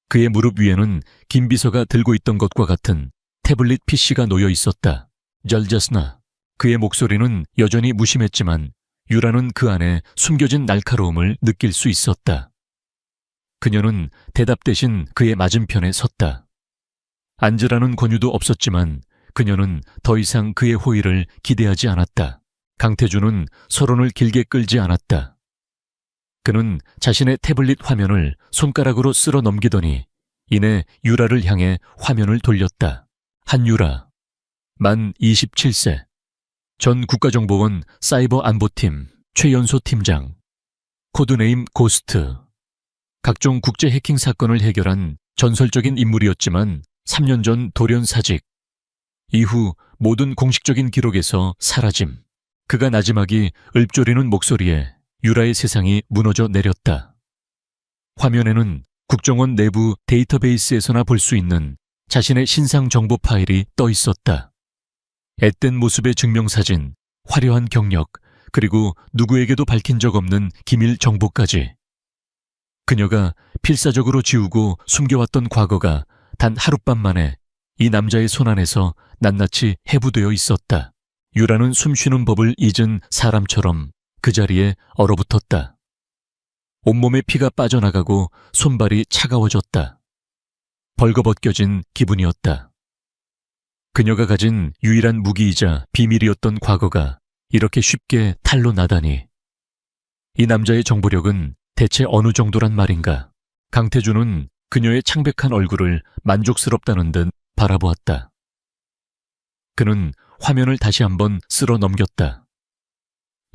Speaker 1: 그의 무릎 위에는 김 비서가 들고 있던 것과 같은 태블릿 PC가 놓여 있었다. 절자스나. 그의 목소리는 여전히 무심했지만 유라는 그 안에 숨겨진 날카로움을 느낄 수 있었다. 그녀는 대답 대신 그의 맞은편에 섰다. 앉으라는 권유도 없었지만 그녀는 더 이상 그의 호의를 기대하지 않았다. 강태준은 서론을 길게 끌지 않았다. 그는 자신의 태블릿 화면을 손가락으로 쓸어 넘기더니 이내 유라를 향해 화면을 돌렸다. 한유라, 만 27세, 전 국가정보원 사이버 안보팀 최연소 팀장, 코드네임 고스트. 각종 국제 해킹 사건을 해결한 전설적인 인물이었지만 3년 전 돌연 사직. 이후 모든 공식적인 기록에서 사라짐. 그가 나지막이 읊조리는 목소리에 유라의 세상이 무너져 내렸다. 화면에는 국정원 내부 데이터베이스에서나 볼 수 있는 자신의 신상 정보 파일이 떠 있었다. 앳된 모습의 증명사진, 화려한 경력, 그리고 누구에게도 밝힌 적 없는 기밀 정보까지. 그녀가 필사적으로 지우고 숨겨왔던 과거가 단 하룻밤 만에 이 남자의 손안에서 낱낱이 해부되어 있었다. 유라는 숨쉬는 법을 잊은 사람처럼 그 자리에 얼어붙었다. 온몸에 피가 빠져나가고 손발이 차가워졌다. 벌거벗겨진 기분이었다. 그녀가 가진 유일한 무기이자 비밀이었던 과거가 이렇게 쉽게 탈로 나다니. 이 남자의 정보력은 대체 어느 정도란 말인가. 강태준은 그녀의 창백한 얼굴을 만족스럽다는 듯 바라보았다. 그는 화면을 다시 한번 쓸어 넘겼다.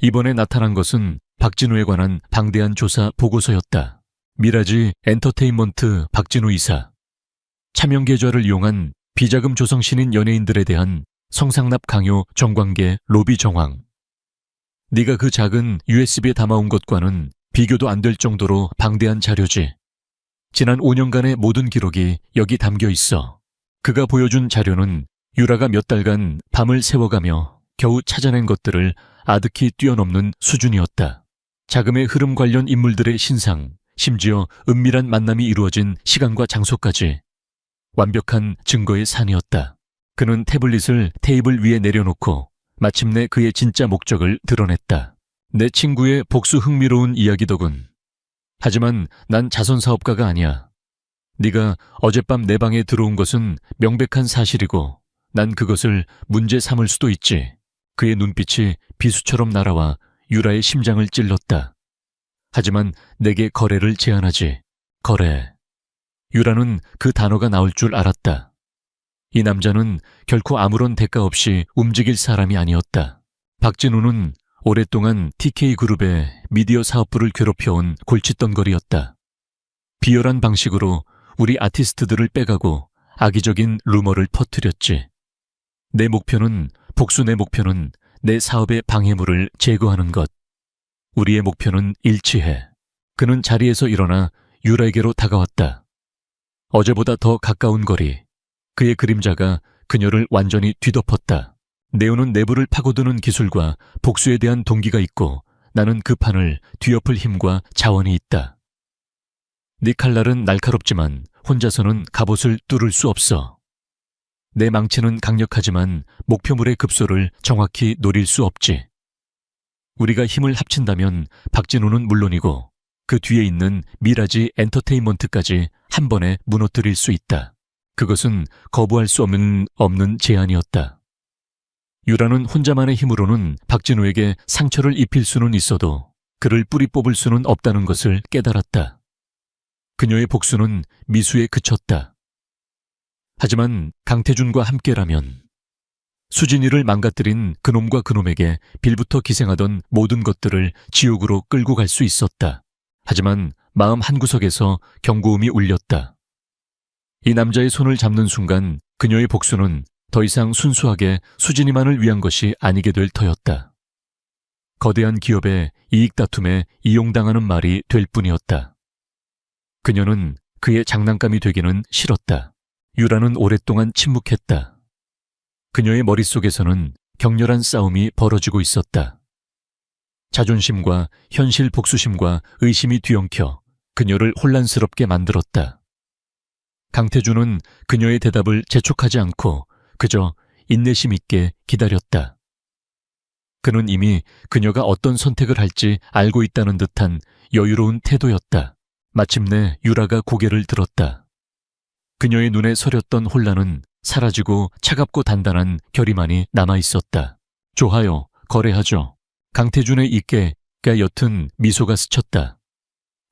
Speaker 1: 이번에 나타난 것은 박진우에 관한 방대한 조사 보고서였다. 미라지 엔터테인먼트 박진우 이사. 차명 계좌를 이용한 비자금 조성 신인 연예인들에 대한 성상납 강요 정관계 로비 정황. 네가 그 작은 USB에 담아온 것과는 비교도 안 될 정도로 방대한 자료지. 지난 5년간의 모든 기록이 여기 담겨 있어. 그가 보여준 자료는 유라가 몇 달간 밤을 새워가며 겨우 찾아낸 것들을 아득히 뛰어넘는 수준이었다. 자금의 흐름 관련 인물들의 신상, 심지어 은밀한 만남이 이루어진 시간과 장소까지 완벽한 증거의 산이었다. 그는 태블릿을 테이블 위에 내려놓고 마침내 그의 진짜 목적을 드러냈다. 내 친구의 복수 흥미로운 이야기더군. 하지만 난 자선사업가가 아니야. 네가 어젯밤 내 방에 들어온 것은 명백한 사실이고 난 그것을 문제 삼을 수도 있지. 그의 눈빛이 비수처럼 날아와 유라의 심장을 찔렀다. 하지만 내게 거래를 제안하지. 거래. 유라는 그 단어가 나올 줄 알았다. 이 남자는 결코 아무런 대가 없이 움직일 사람이 아니었다. 박진우는 오랫동안 TK그룹의 미디어 사업부를 괴롭혀온 골칫덩거리였다. 비열한 방식으로 우리 아티스트들을 빼가고 악의적인 루머를 퍼뜨렸지. 내 목표는 내 사업의 방해물을 제거하는 것. 우리의 목표는 일치해. 그는 자리에서 일어나 유라에게로 다가왔다. 어제보다 더 가까운 거리. 그의 그림자가 그녀를 완전히 뒤덮었다. 네오는 내부를 파고드는 기술과 복수에 대한 동기가 있고 나는 그 판을 뒤엎을 힘과 자원이 있다. 네 칼날은 날카롭지만 혼자서는 갑옷을 뚫을 수 없어. 내 망치는 강력하지만 목표물의 급소를 정확히 노릴 수 없지. 우리가 힘을 합친다면 박진우는 물론이고 그 뒤에 있는 미라지 엔터테인먼트까지 한 번에 무너뜨릴 수 있다. 그것은 거부할 수 없는 제안이었다. 유라는 혼자만의 힘으로는 박진우에게 상처를 입힐 수는 있어도 그를 뿌리 뽑을 수는 없다는 것을 깨달았다. 그녀의 복수는 미수에 그쳤다. 하지만 강태준과 함께라면 수진이를 망가뜨린 그놈과 그놈에게 빌부터 기생하던 모든 것들을 지옥으로 끌고 갈 수 있었다. 하지만 마음 한구석에서 경고음이 울렸다. 이 남자의 손을 잡는 순간 그녀의 복수는 더 이상 순수하게 수진이만을 위한 것이 아니게 될 터였다. 거대한 기업의 이익 다툼에 이용당하는 말이 될 뿐이었다. 그녀는 그의 장난감이 되기는 싫었다. 유라는 오랫동안 침묵했다. 그녀의 머릿속에서는 격렬한 싸움이 벌어지고 있었다. 자존심과 현실 복수심과 의심이 뒤엉켜 그녀를 혼란스럽게 만들었다. 강태준은 그녀의 대답을 재촉하지 않고 그저 인내심 있게 기다렸다. 그는 이미 그녀가 어떤 선택을 할지 알고 있다는 듯한 여유로운 태도였다. 마침내 유라가 고개를 들었다. 그녀의 눈에 서렸던 혼란은 사라지고 차갑고 단단한 결의만이 남아있었다. 좋아요, 거래하죠. 강태준의 입가에 옅은 미소가 스쳤다.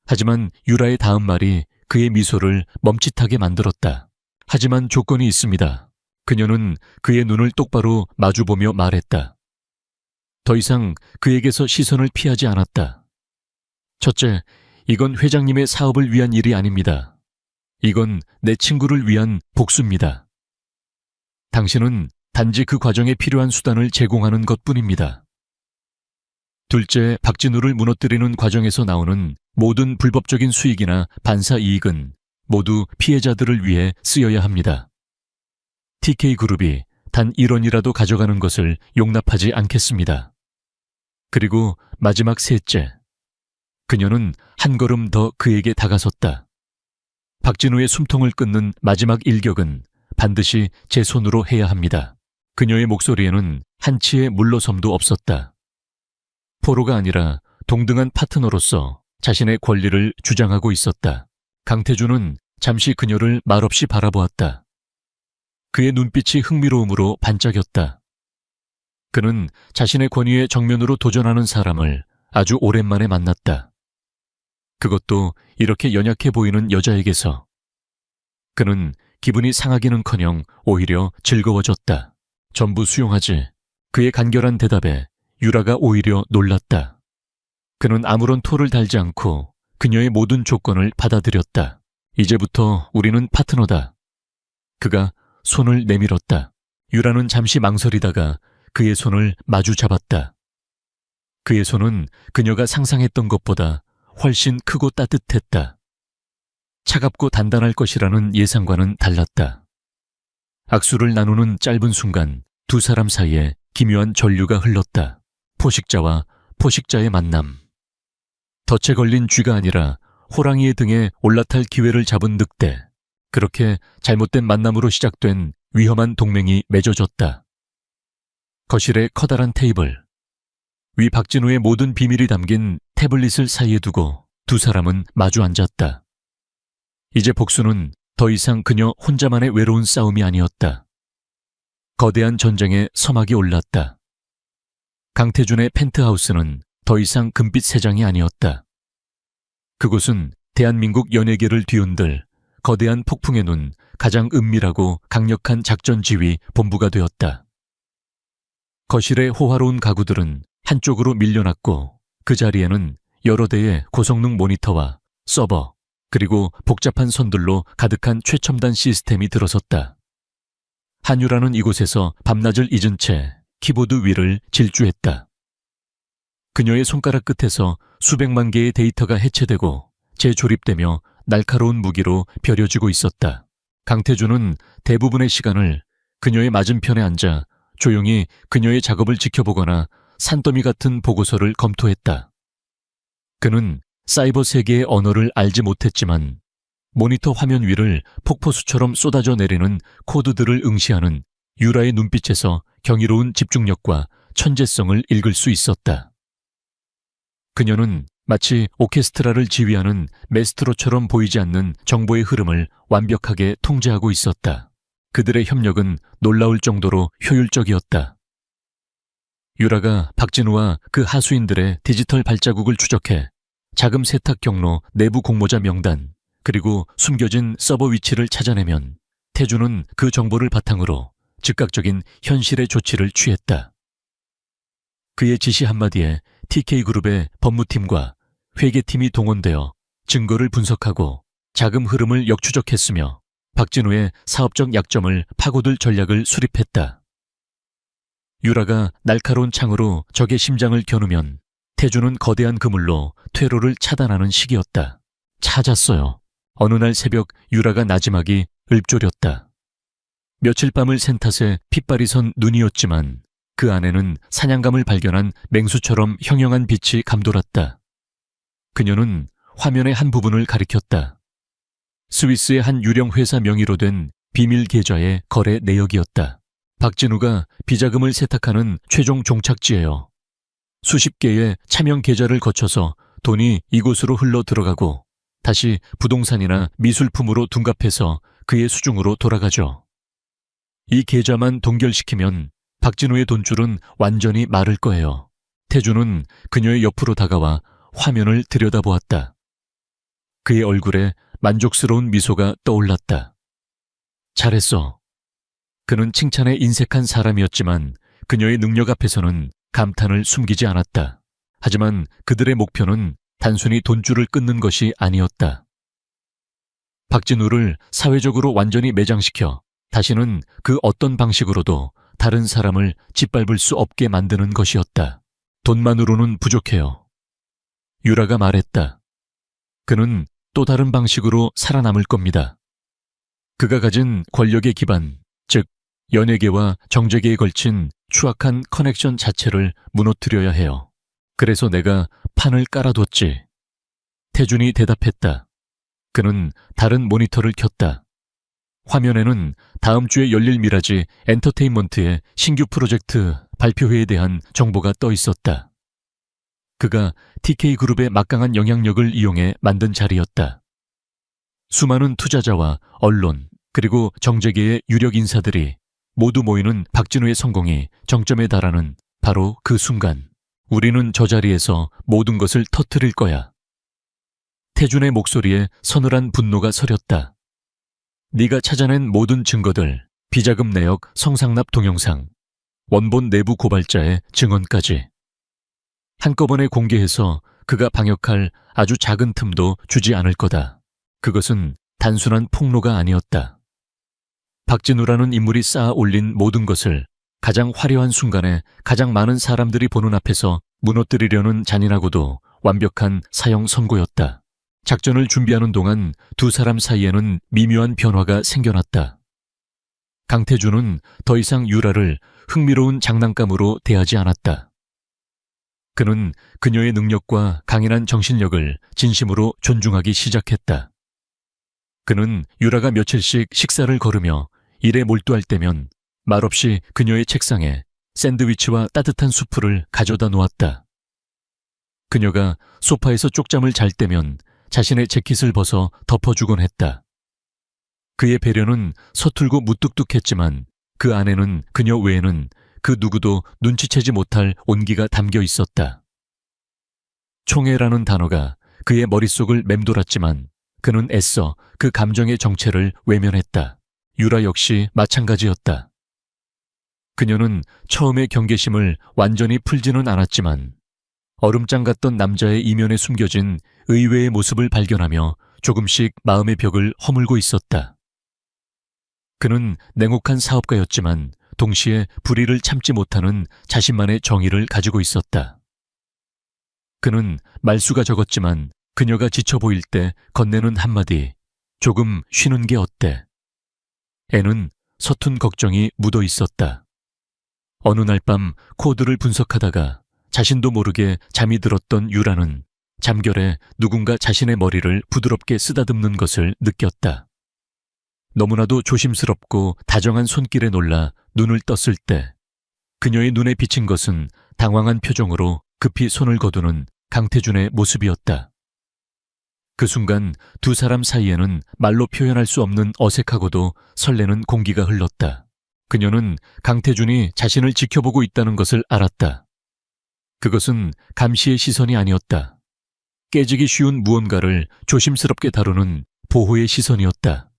Speaker 1: 하지만 유라의 다음 말이 그의 미소를 멈칫하게 만들었다. 하지만 조건이 있습니다. 그녀는 그의 눈을 똑바로 마주보며 말했다. 더 이상 그에게서 시선을 피하지 않았다. 첫째, 이건 회장님의 사업을 위한 일이 아닙니다. 이건 내 친구를 위한 복수입니다. 당신은 단지 그 과정에 필요한 수단을 제공하는 것뿐입니다. 둘째, 박진우를 무너뜨리는 과정에서 나오는 모든 불법적인 수익이나 반사 이익은 모두 피해자들을 위해 쓰여야 합니다. TK그룹이 단 1원이라도 가져가는 것을 용납하지 않겠습니다. 그리고 마지막 셋째, 그녀는 한 걸음 더 그에게 다가섰다. 박진우의 숨통을 끊는 마지막 일격은 반드시 제 손으로 해야 합니다. 그녀의 목소리에는 한치의 물러섬도 없었다. 포로가 아니라 동등한 파트너로서 자신의 권리를 주장하고 있었다. 강태준은 잠시 그녀를 말없이 바라보았다. 그의 눈빛이 흥미로움으로 반짝였다. 그는 자신의 권위에 정면으로 도전하는 사람을 아주 오랜만에 만났다. 그것도 이렇게 연약해 보이는 여자에게서. 그는 기분이 상하기는커녕 오히려 즐거워졌다. 전부 수용하지. 그의 간결한 대답에 유라가 오히려 놀랐다. 그는 아무런 토를 달지 않고 그녀의 모든 조건을 받아들였다. 이제부터 우리는 파트너다. 그가 손을 내밀었다. 유라는 잠시 망설이다가 그의 손을 마주 잡았다. 그의 손은 그녀가 상상했던 것보다 훨씬 크고 따뜻했다. 차갑고 단단할 것이라는 예상과는 달랐다. 악수를 나누는 짧은 순간 두 사람 사이에 기묘한 전류가 흘렀다. 포식자와 포식자의 만남. 덫에 걸린 쥐가 아니라 호랑이의 등에 올라탈 기회를 잡은 늑대. 그렇게 잘못된 만남으로 시작된 위험한 동맹이 맺어졌다. 거실의 커다란 테이블. 위 박진우의 모든 비밀이 담긴 태블릿을 사이에 두고 두 사람은 마주 앉았다. 이제 복수는 더 이상 그녀 혼자만의 외로운 싸움이 아니었다. 거대한 전쟁의 서막이 올랐다. 강태준의 펜트하우스는 더 이상 금빛 세장이 아니었다. 그곳은 대한민국 연예계를 뒤흔들 거대한 폭풍의 눈, 가장 은밀하고 강력한 작전 지휘 본부가 되었다. 거실의 호화로운 가구들은 한쪽으로 밀려났고 그 자리에는 여러 대의 고성능 모니터와 서버, 그리고 복잡한 선들로 가득한 최첨단 시스템이 들어섰다. 한유라는 이곳에서 밤낮을 잊은 채 키보드 위를 질주했다. 그녀의 손가락 끝에서 수백만 개의 데이터가 해체되고 재조립되며 날카로운 무기로 벼려지고 있었다. 강태준은 대부분의 시간을 그녀의 맞은편에 앉아 조용히 그녀의 작업을 지켜보거나 산더미 같은 보고서를 검토했다. 그는 사이버 세계의 언어를 알지 못했지만 모니터 화면 위를 폭포수처럼 쏟아져 내리는 코드들을 응시하는 유라의 눈빛에서 경이로운 집중력과 천재성을 읽을 수 있었다. 그녀는 마치 오케스트라를 지휘하는 메스트로처럼 보이지 않는 정보의 흐름을 완벽하게 통제하고 있었다. 그들의 협력은 놀라울 정도로 효율적이었다. 유라가 박진우와 그 하수인들의 디지털 발자국을 추적해 자금 세탁 경로 내부 공모자 명단, 그리고 숨겨진 서버 위치를 찾아내면 태준은 그 정보를 바탕으로 즉각적인 현실의 조치를 취했다. 그의 지시 한마디에 TK그룹의 법무팀과 회계팀이 동원되어 증거를 분석하고 자금 흐름을 역추적했으며 박진우의 사업적 약점을 파고들 전략을 수립했다. 유라가 날카로운 창으로 적의 심장을 겨누면 태준은 거대한 그물로 퇴로를 차단하는 시기였다. 찾았어요. 어느 날 새벽 유라가 나지막이 읊조렸다. 며칠 밤을 샌 탓에 핏발이 선 눈이었지만 그 안에는 사냥감을 발견한 맹수처럼 형형한 빛이 감돌았다. 그녀는 화면의 한 부분을 가리켰다. 스위스의 한 유령 회사 명의로 된 비밀 계좌의 거래 내역이었다. 박진우가 비자금을 세탁하는 최종 종착지예요. 수십 개의 차명 계좌를 거쳐서 돈이 이곳으로 흘러 들어가고 다시 부동산이나 미술품으로 둔갑해서 그의 수중으로 돌아가죠. 이 계좌만 동결시키면 박진우의 돈줄은 완전히 마를 거예요. 태준은 그녀의 옆으로 다가와 화면을 들여다보았다. 그의 얼굴에 만족스러운 미소가 떠올랐다. 잘했어. 그는 칭찬에 인색한 사람이었지만 그녀의 능력 앞에서는 감탄을 숨기지 않았다. 하지만 그들의 목표는 단순히 돈줄을 끊는 것이 아니었다. 박진우를 사회적으로 완전히 매장시켜 다시는 그 어떤 방식으로도 다른 사람을 짓밟을 수 없게 만드는 것이었다. 돈만으로는 부족해요. 유라가 말했다. 그는 또 다른 방식으로 살아남을 겁니다. 그가 가진 권력의 기반, 즉 연예계와 정재계에 걸친 추악한 커넥션 자체를 무너뜨려야 해요. 그래서 내가 판을 깔아뒀지. 태준이 대답했다. 그는 다른 모니터를 켰다. 화면에는 다음 주에 열릴 미라지 엔터테인먼트의 신규 프로젝트 발표회에 대한 정보가 떠 있었다. 그가 TK그룹의 막강한 영향력을 이용해 만든 자리였다. 수많은 투자자와 언론, 그리고 정재계의 유력 인사들이 모두 모이는 박진우의 성공이 정점에 달하는 바로 그 순간, 우리는 저 자리에서 모든 것을 터뜨릴 거야. 태준의 목소리에 서늘한 분노가 서렸다. 네가 찾아낸 모든 증거들, 비자금 내역 성상납 동영상, 원본 내부 고발자의 증언까지 한꺼번에 공개해서 그가 방역할 아주 작은 틈도 주지 않을 거다. 그것은 단순한 폭로가 아니었다. 박진우라는 인물이 쌓아 올린 모든 것을 가장 화려한 순간에 가장 많은 사람들이 보는 앞에서 무너뜨리려는 잔인하고도 완벽한 사형 선고였다. 작전을 준비하는 동안 두 사람 사이에는 미묘한 변화가 생겨났다. 강태준은 더 이상 유라를 흥미로운 장난감으로 대하지 않았다. 그는 그녀의 능력과 강인한 정신력을 진심으로 존중하기 시작했다. 그는 유라가 며칠씩 식사를 거르며 일에 몰두할 때면 말없이 그녀의 책상에 샌드위치와 따뜻한 수프를 가져다 놓았다. 그녀가 소파에서 쪽잠을 잘 때면 자신의 재킷을 벗어 덮어주곤 했다. 그의 배려는 서툴고 무뚝뚝했지만 그 안에는 그녀 외에는 그 누구도 눈치채지 못할 온기가 담겨 있었다. 총애라는 단어가 그의 머릿속을 맴돌았지만 그는 애써 그 감정의 정체를 외면했다. 유라 역시 마찬가지였다. 그녀는 처음에 경계심을 완전히 풀지는 않았지만 얼음장 같던 남자의 이면에 숨겨진 의외의 모습을 발견하며 조금씩 마음의 벽을 허물고 있었다. 그는 냉혹한 사업가였지만 동시에 불의를 참지 못하는 자신만의 정의를 가지고 있었다. 그는 말수가 적었지만 그녀가 지쳐 보일 때 건네는 한마디, 조금 쉬는 게 어때? 애는 서툰 걱정이 묻어 있었다. 어느 날 밤 코드를 분석하다가 자신도 모르게 잠이 들었던 유라는 잠결에 누군가 자신의 머리를 부드럽게 쓰다듬는 것을 느꼈다. 너무나도 조심스럽고 다정한 손길에 놀라 눈을 떴을 때 그녀의 눈에 비친 것은 당황한 표정으로 급히 손을 거두는 강태준의 모습이었다. 그 순간 두 사람 사이에는 말로 표현할 수 없는 어색하고도 설레는 공기가 흘렀다. 그녀는 강태준이 자신을 지켜보고 있다는 것을 알았다. 그것은 감시의 시선이 아니었다. 깨지기 쉬운 무언가를 조심스럽게 다루는 보호의 시선이었다.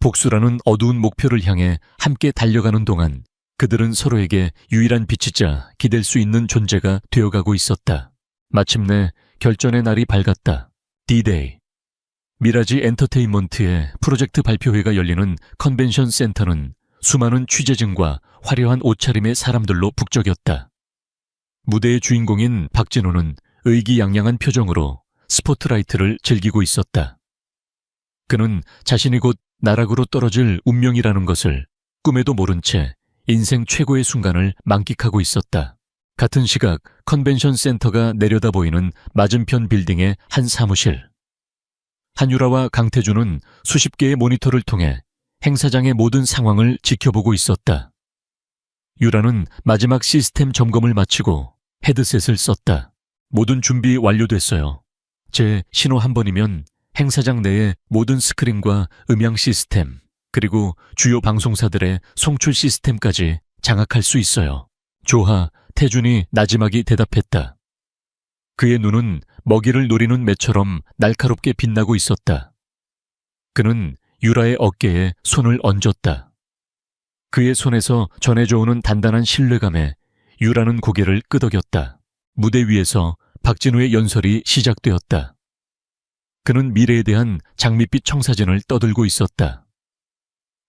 Speaker 1: 복수라는 어두운 목표를 향해 함께 달려가는 동안 그들은 서로에게 유일한 빛이자 기댈 수 있는 존재가 되어가고 있었다. 마침내 결전의 날이 밝았다. D-Day. 미라지 엔터테인먼트의 프로젝트 발표회가 열리는 컨벤션 센터는 수많은 취재진과 화려한 옷차림의 사람들로 북적였다. 무대의 주인공인 박진우는 의기양양한 표정으로 스포트라이트를 즐기고 있었다. 그는 자신이 곧 나락으로 떨어질 운명이라는 것을 꿈에도 모른 채 인생 최고의 순간을 만끽하고 있었다. 같은 시각 컨벤션 센터가 내려다 보이는 맞은편 빌딩의 한 사무실. 한유라와 강태준은 수십 개의 모니터를 통해 행사장의 모든 상황을 지켜보고 있었다. 유라는 마지막 시스템 점검을 마치고 헤드셋을 썼다. 모든 준비 완료됐어요. 제 신호 한 번이면 행사장 내의 모든 스크린과 음향 시스템, 그리고 주요 방송사들의 송출 시스템까지 장악할 수 있어요. 조하, 태준이 나지막이 대답했다. 그의 눈은 먹이를 노리는 매처럼 날카롭게 빛나고 있었다. 그는 유라의 어깨에 손을 얹었다. 그의 손에서 전해져 오는 단단한 신뢰감에 유라는 고개를 끄덕였다. 무대 위에서 박진우의 연설이 시작되었다. 그는 미래에 대한 장밋빛 청사진을 떠들고 있었다.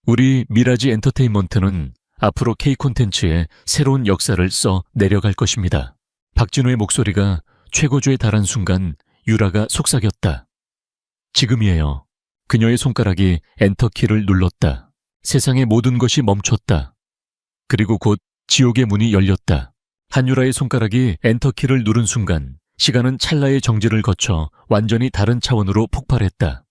Speaker 1: 우리 미라지 엔터테인먼트는 앞으로 K 콘텐츠의 새로운 역사를 써 내려갈 것입니다. 박진우의 목소리가 최고조에 달한 순간 유라가 속삭였다. 지금이에요. 그녀의 손가락이 엔터키를 눌렀다. 세상의 모든 것이 멈췄다. 그리고 곧 지옥의 문이 열렸다. 한유라의 손가락이 엔터키를 누른 순간 시간은 찰나의 정지를 거쳐 완전히 다른 차원으로 폭발했다.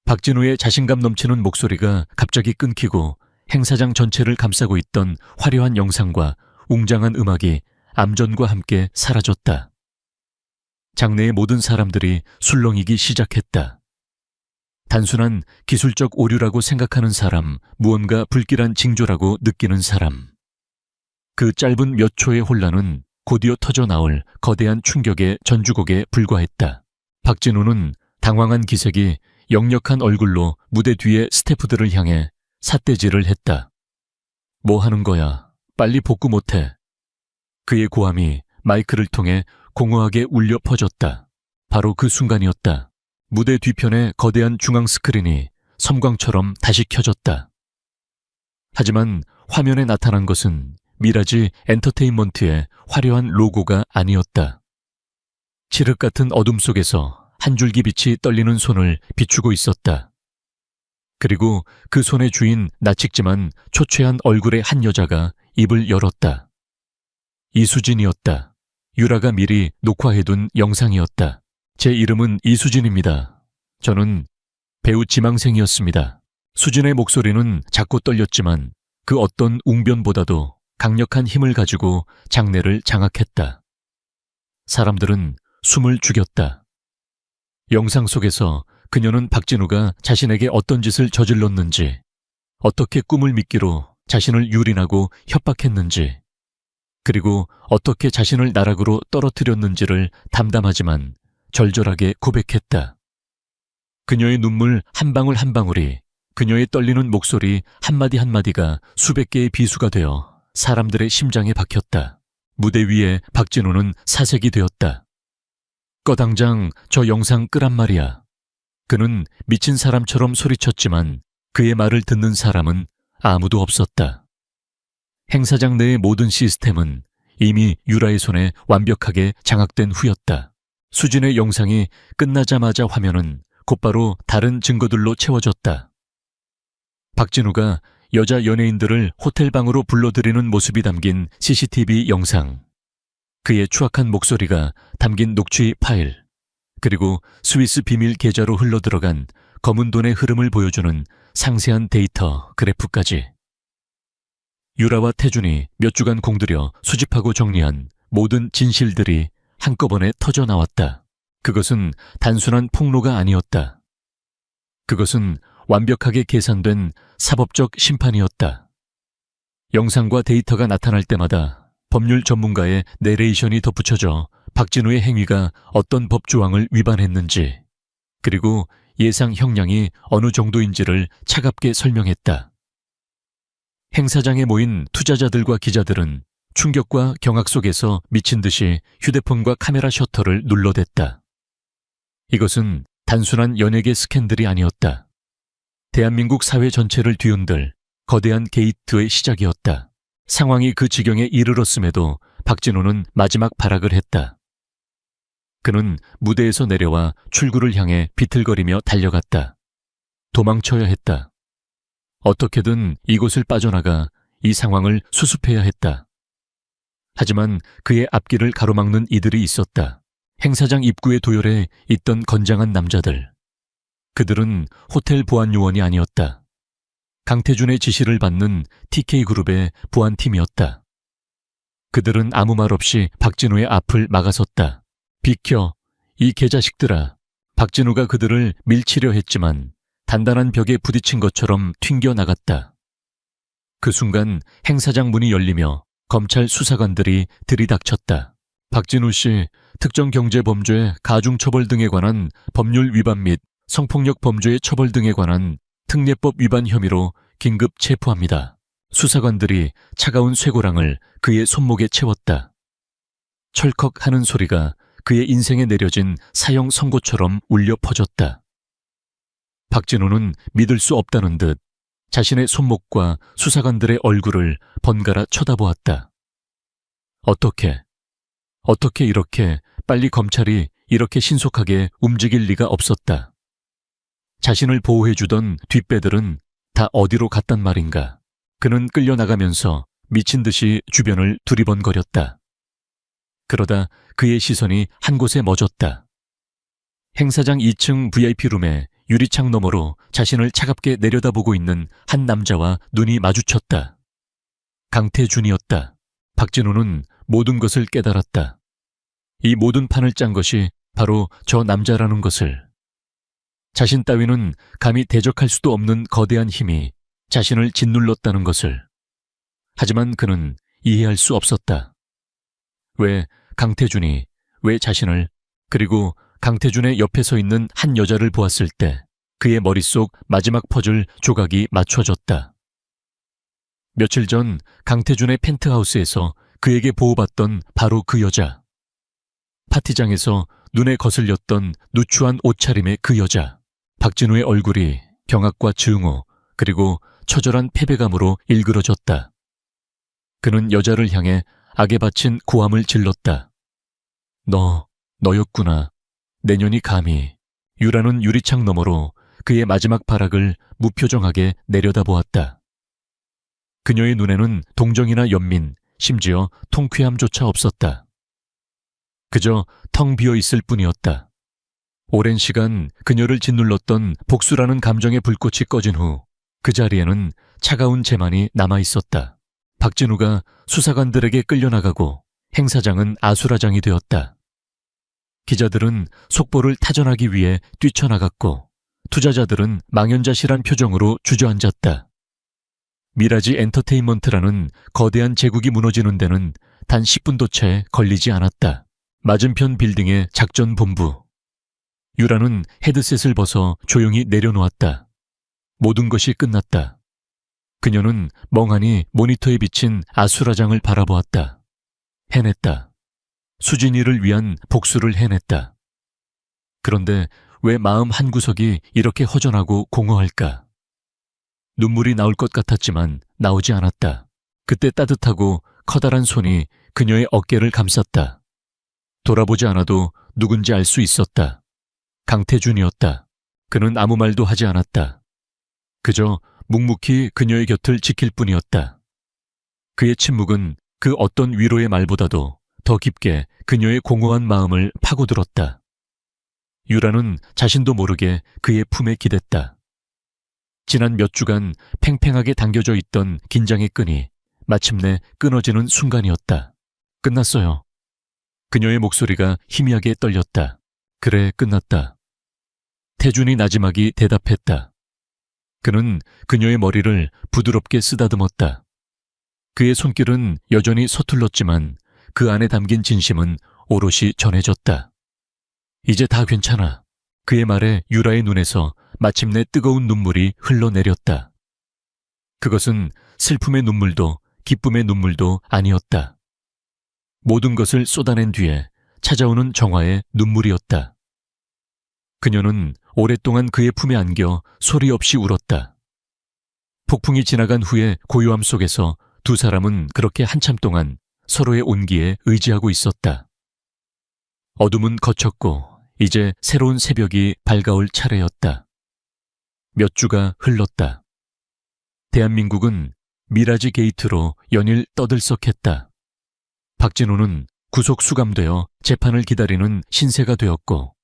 Speaker 1: 박진우의 자신감 넘치는 목소리가 갑자기 끊기고 행사장 전체를 감싸고 있던 화려한 영상과 웅장한 음악이 암전과 함께 사라졌다. 장내의 모든 사람들이 술렁이기 시작했다. 단순한 기술적 오류라고 생각하는 사람, 무언가 불길한 징조라고 느끼는 사람. 그 짧은 몇 초의 혼란은 곧이어 터져 나올 거대한 충격의 전주곡에 불과했다. 박진우는 당황한 기색이 역력한 얼굴로 무대 뒤의 스태프들을 향해 삿대질을 했다. 뭐 하는 거야? 빨리 복구 못해. 그의 고함이 마이크를 통해 공허하게 울려 퍼졌다. 바로 그 순간이었다. 무대 뒤편에 거대한 중앙 스크린이 섬광처럼 다시 켜졌다. 하지만 화면에 나타난 것은 미라지 엔터테인먼트의 화려한 로고가 아니었다. 칠흑 같은 어둠 속에서 한 줄기 빛이 떨리는 손을 비추고 있었다. 그리고 그 손의 주인 나직지만 초췌한 얼굴의 한 여자가 입을 열었다. 이수진이었다. 유라가 미리 녹화해둔 영상이었다. 제 이름은 이수진입니다. 저는 배우 지망생이었습니다. 수진의 목소리는 작고 떨렸지만 그 어떤 웅변보다도 강력한 힘을 가지고 장내를 장악했다. 사람들은 숨을 죽였다. 영상 속에서 그녀는 박진우가 자신에게 어떤 짓을 저질렀는지, 어떻게 꿈을 미끼로 자신을 유린하고 협박했는지, 그리고 어떻게 자신을 나락으로 떨어뜨렸는지를 담담하지만 절절하게 고백했다. 그녀의 눈물 한 방울 한 방울이, 그녀의 떨리는 목소리 한마디 한마디가 수백 개의 비수가 되어 사람들의 심장에 박혔다. 무대 위에 박진우는 사색이 되었다. 꺼당장 저 영상 끄란 말이야. 그는 미친 사람처럼 소리쳤지만 그의 말을 듣는 사람은 아무도 없었다. 행사장 내의 모든 시스템은 이미 유라의 손에 완벽하게 장악된 후였다. 수진의 영상이 끝나자마자 화면은 곧바로 다른 증거들로 채워졌다. 박진우가 여자 연예인들을 호텔방으로 불러들이는 모습이 담긴 CCTV 영상, 그의 추악한 목소리가 담긴 녹취 파일, 그리고 스위스 비밀 계좌로 흘러들어간 검은 돈의 흐름을 보여주는 상세한 데이터 그래프까지. 유라와 태준이 몇 주간 공들여 수집하고 정리한 모든 진실들이 한꺼번에 터져 나왔다. 그것은 단순한 폭로가 아니었다. 그것은 완벽하게 계산된 사법적 심판이었다. 영상과 데이터가 나타날 때마다 법률 전문가의 내레이션이 덧붙여져 박진우의 행위가 어떤 법 조항을 위반했는지, 그리고 예상 형량이 어느 정도인지를 차갑게 설명했다. 행사장에 모인 투자자들과 기자들은 충격과 경악 속에서 미친 듯이 휴대폰과 카메라 셔터를 눌러댔다. 이것은 단순한 연예계 스캔들이 아니었다. 대한민국 사회 전체를 뒤흔들 거대한 게이트의 시작이었다. 상황이 그 지경에 이르렀음에도 박진우는 마지막 발악을 했다. 그는 무대에서 내려와 출구를 향해 비틀거리며 달려갔다. 도망쳐야 했다. 어떻게든 이곳을 빠져나가 이 상황을 수습해야 했다. 하지만 그의 앞길을 가로막는 이들이 있었다. 행사장 입구의 도열에 있던 건장한 남자들. 그들은 호텔 보안 요원이 아니었다. 강태준의 지시를 받는 TK그룹의 보안팀이었다. 그들은 아무 말 없이 박진우의 앞을 막아섰다. 비켜, 이 개자식들아. 박진우가 그들을 밀치려 했지만 단단한 벽에 부딪힌 것처럼 튕겨나갔다. 그 순간 행사장 문이 열리며 검찰 수사관들이 들이닥쳤다. 박진우 씨, 특정경제범죄, 가중처벌 등에 관한 법률 위반 및 성폭력 범죄의 처벌 등에 관한 특례법 위반 혐의로 긴급 체포합니다. 수사관들이 차가운 쇠고랑을 그의 손목에 채웠다. 철컥 하는 소리가 그의 인생에 내려진 사형 선고처럼 울려 퍼졌다. 박진우는 믿을 수 없다는 듯 자신의 손목과 수사관들의 얼굴을 번갈아 쳐다보았다. 어떻게 이렇게 빨리 검찰이 이렇게 신속하게 움직일 리가 없었다. 자신을 보호해주던 뒷배들은 다 어디로 갔단 말인가. 그는 끌려나가면서 미친 듯이 주변을 두리번거렸다. 그러다 그의 시선이 한 곳에 멎었다. 행사장 2층 VIP룸에 유리창 너머로 자신을 차갑게 내려다보고 있는 한 남자와 눈이 마주쳤다. 강태준이었다. 박진우는 모든 것을 깨달았다. 이 모든 판을 짠 것이 바로 저 남자라는 것을. 자신 따위는 감히 대적할 수도 없는 거대한 힘이 자신을 짓눌렀다는 것을. 하지만 그는 이해할 수 없었다. 왜 강태준이, 왜 자신을, 그리고 강태준의 옆에 서 있는 한 여자를 보았을 때 그의 머릿속 마지막 퍼즐 조각이 맞춰졌다. 며칠 전 강태준의 펜트하우스에서 그에게 보호받던 바로 그 여자. 파티장에서 눈에 거슬렸던 누추한 옷차림의 그 여자. 박진우의 얼굴이 경악과 증오 그리고 처절한 패배감으로 일그러졌다. 그는 여자를 향해 악에 바친 고함을 질렀다. 너였구나. 내년이 감히. 유라는 유리창 너머로 그의 마지막 발악을 무표정하게 내려다보았다. 그녀의 눈에는 동정이나 연민, 심지어 통쾌함조차 없었다. 그저 텅 비어 있을 뿐이었다. 오랜 시간 그녀를 짓눌렀던 복수라는 감정의 불꽃이 꺼진 후 그 자리에는 차가운 재만이 남아있었다. 박진우가 수사관들에게 끌려나가고 행사장은 아수라장이 되었다. 기자들은 속보를 타전하기 위해 뛰쳐나갔고 투자자들은 망연자실한 표정으로 주저앉았다. 미라지 엔터테인먼트라는 거대한 제국이 무너지는 데는 단 10분도 채 걸리지 않았다. 맞은편 빌딩의 작전본부. 유라는 헤드셋을 벗어 조용히 내려놓았다. 모든 것이 끝났다. 그녀는 멍하니 모니터에 비친 아수라장을 바라보았다. 해냈다. 수진이를 위한 복수를 해냈다. 그런데 왜 마음 한구석이 이렇게 허전하고 공허할까? 눈물이 나올 것 같았지만 나오지 않았다. 그때 따뜻하고 커다란 손이 그녀의 어깨를 감쌌다. 돌아보지 않아도 누군지 알 수 있었다. 강태준이었다. 그는 아무 말도 하지 않았다. 그저 묵묵히 그녀의 곁을 지킬 뿐이었다. 그의 침묵은 그 어떤 위로의 말보다도 더 깊게 그녀의 공허한 마음을 파고들었다. 유라는 자신도 모르게 그의 품에 기댔다. 지난 몇 주간 팽팽하게 당겨져 있던 긴장의 끈이 마침내 끊어지는 순간이었다. 끝났어요. 그녀의 목소리가 희미하게 떨렸다. 그래, 끝났다. 태준이 나지막이 대답했다. 그는 그녀의 머리를 부드럽게 쓰다듬었다. 그의 손길은 여전히 서툴렀지만 그 안에 담긴 진심은 오롯이 전해졌다. 이제 다 괜찮아. 그의 말에 유라의 눈에서 마침내 뜨거운 눈물이 흘러내렸다. 그것은 슬픔의 눈물도 기쁨의 눈물도 아니었다. 모든 것을 쏟아낸 뒤에 찾아오는 정화의 눈물이었다. 그녀는 오랫동안 그의 품에 안겨 소리 없이 울었다. 폭풍이 지나간 후의 고요함 속에서 두 사람은 그렇게 한참 동안 서로의 온기에 의지하고 있었다. 어둠은 거쳤고 이제 새로운 새벽이 밝아올 차례였다. 몇 주가 흘렀다. 대한민국은 미라지 게이트로 연일 떠들썩했다. 박진우는 구속 수감되어 재판을 기다리는 신세가 되었고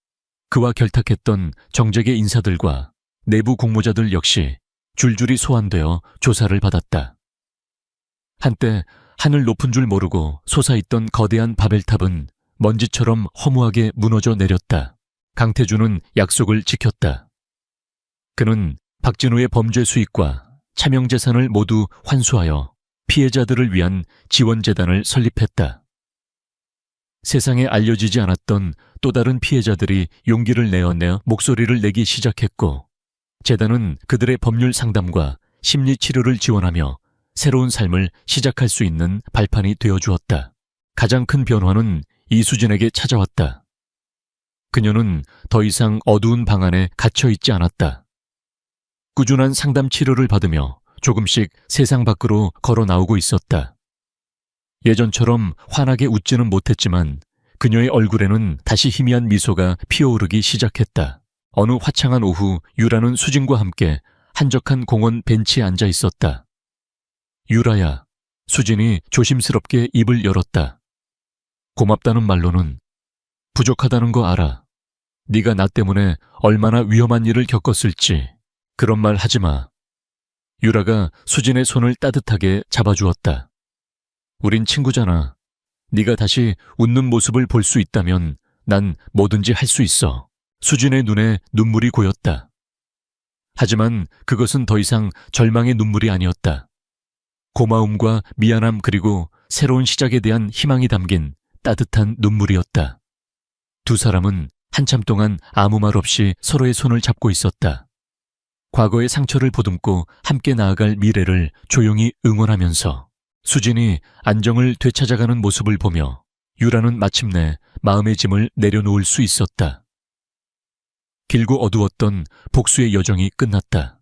Speaker 1: 그와 결탁했던 정재계 인사들과 내부 공모자들 역시 줄줄이 소환되어 조사를 받았다. 한때 하늘 높은 줄 모르고 솟아있던 거대한 바벨탑은 먼지처럼 허무하게 무너져 내렸다. 강태준은 약속을 지켰다. 그는 박진우의 범죄 수익과 차명재산을 모두 환수하여 피해자들을 위한 지원재단을 설립했다. 세상에 알려지지 않았던 또 다른 피해자들이 용기를 내어 목소리를 내기 시작했고 재단은 그들의 법률 상담과 심리 치료를 지원하며 새로운 삶을 시작할 수 있는 발판이 되어주었다. 가장 큰 변화는 이수진에게 찾아왔다. 그녀는 더 이상 어두운 방 안에 갇혀있지 않았다. 꾸준한 상담 치료를 받으며 조금씩 세상 밖으로 걸어 나오고 있었다. 예전처럼 환하게 웃지는 못했지만 그녀의 얼굴에는 다시 희미한 미소가 피어오르기 시작했다. 어느 화창한 오후 유라는 수진과 함께 한적한 공원 벤치에 앉아 있었다. 유라야, 수진이 조심스럽게 입을 열었다. 고맙다는 말로는 부족하다는 거 알아. 네가 나 때문에 얼마나 위험한 일을 겪었을지 그런 말 하지 마. 유라가 수진의 손을 따뜻하게 잡아주었다. 우린 친구잖아. 네가 다시 웃는 모습을 볼 수 있다면 난 뭐든지 할 수 있어. 수진의 눈에 눈물이 고였다. 하지만 그것은 더 이상 절망의 눈물이 아니었다. 고마움과 미안함 그리고 새로운 시작에 대한 희망이 담긴 따뜻한 눈물이었다. 두 사람은 한참 동안 아무 말 없이 서로의 손을 잡고 있었다. 과거의 상처를 보듬고 함께 나아갈 미래를 조용히 응원하면서 수진이 안정을 되찾아가는 모습을 보며 유라는 마침내 마음의 짐을 내려놓을 수 있었다. 길고 어두웠던 복수의 여정이 끝났다.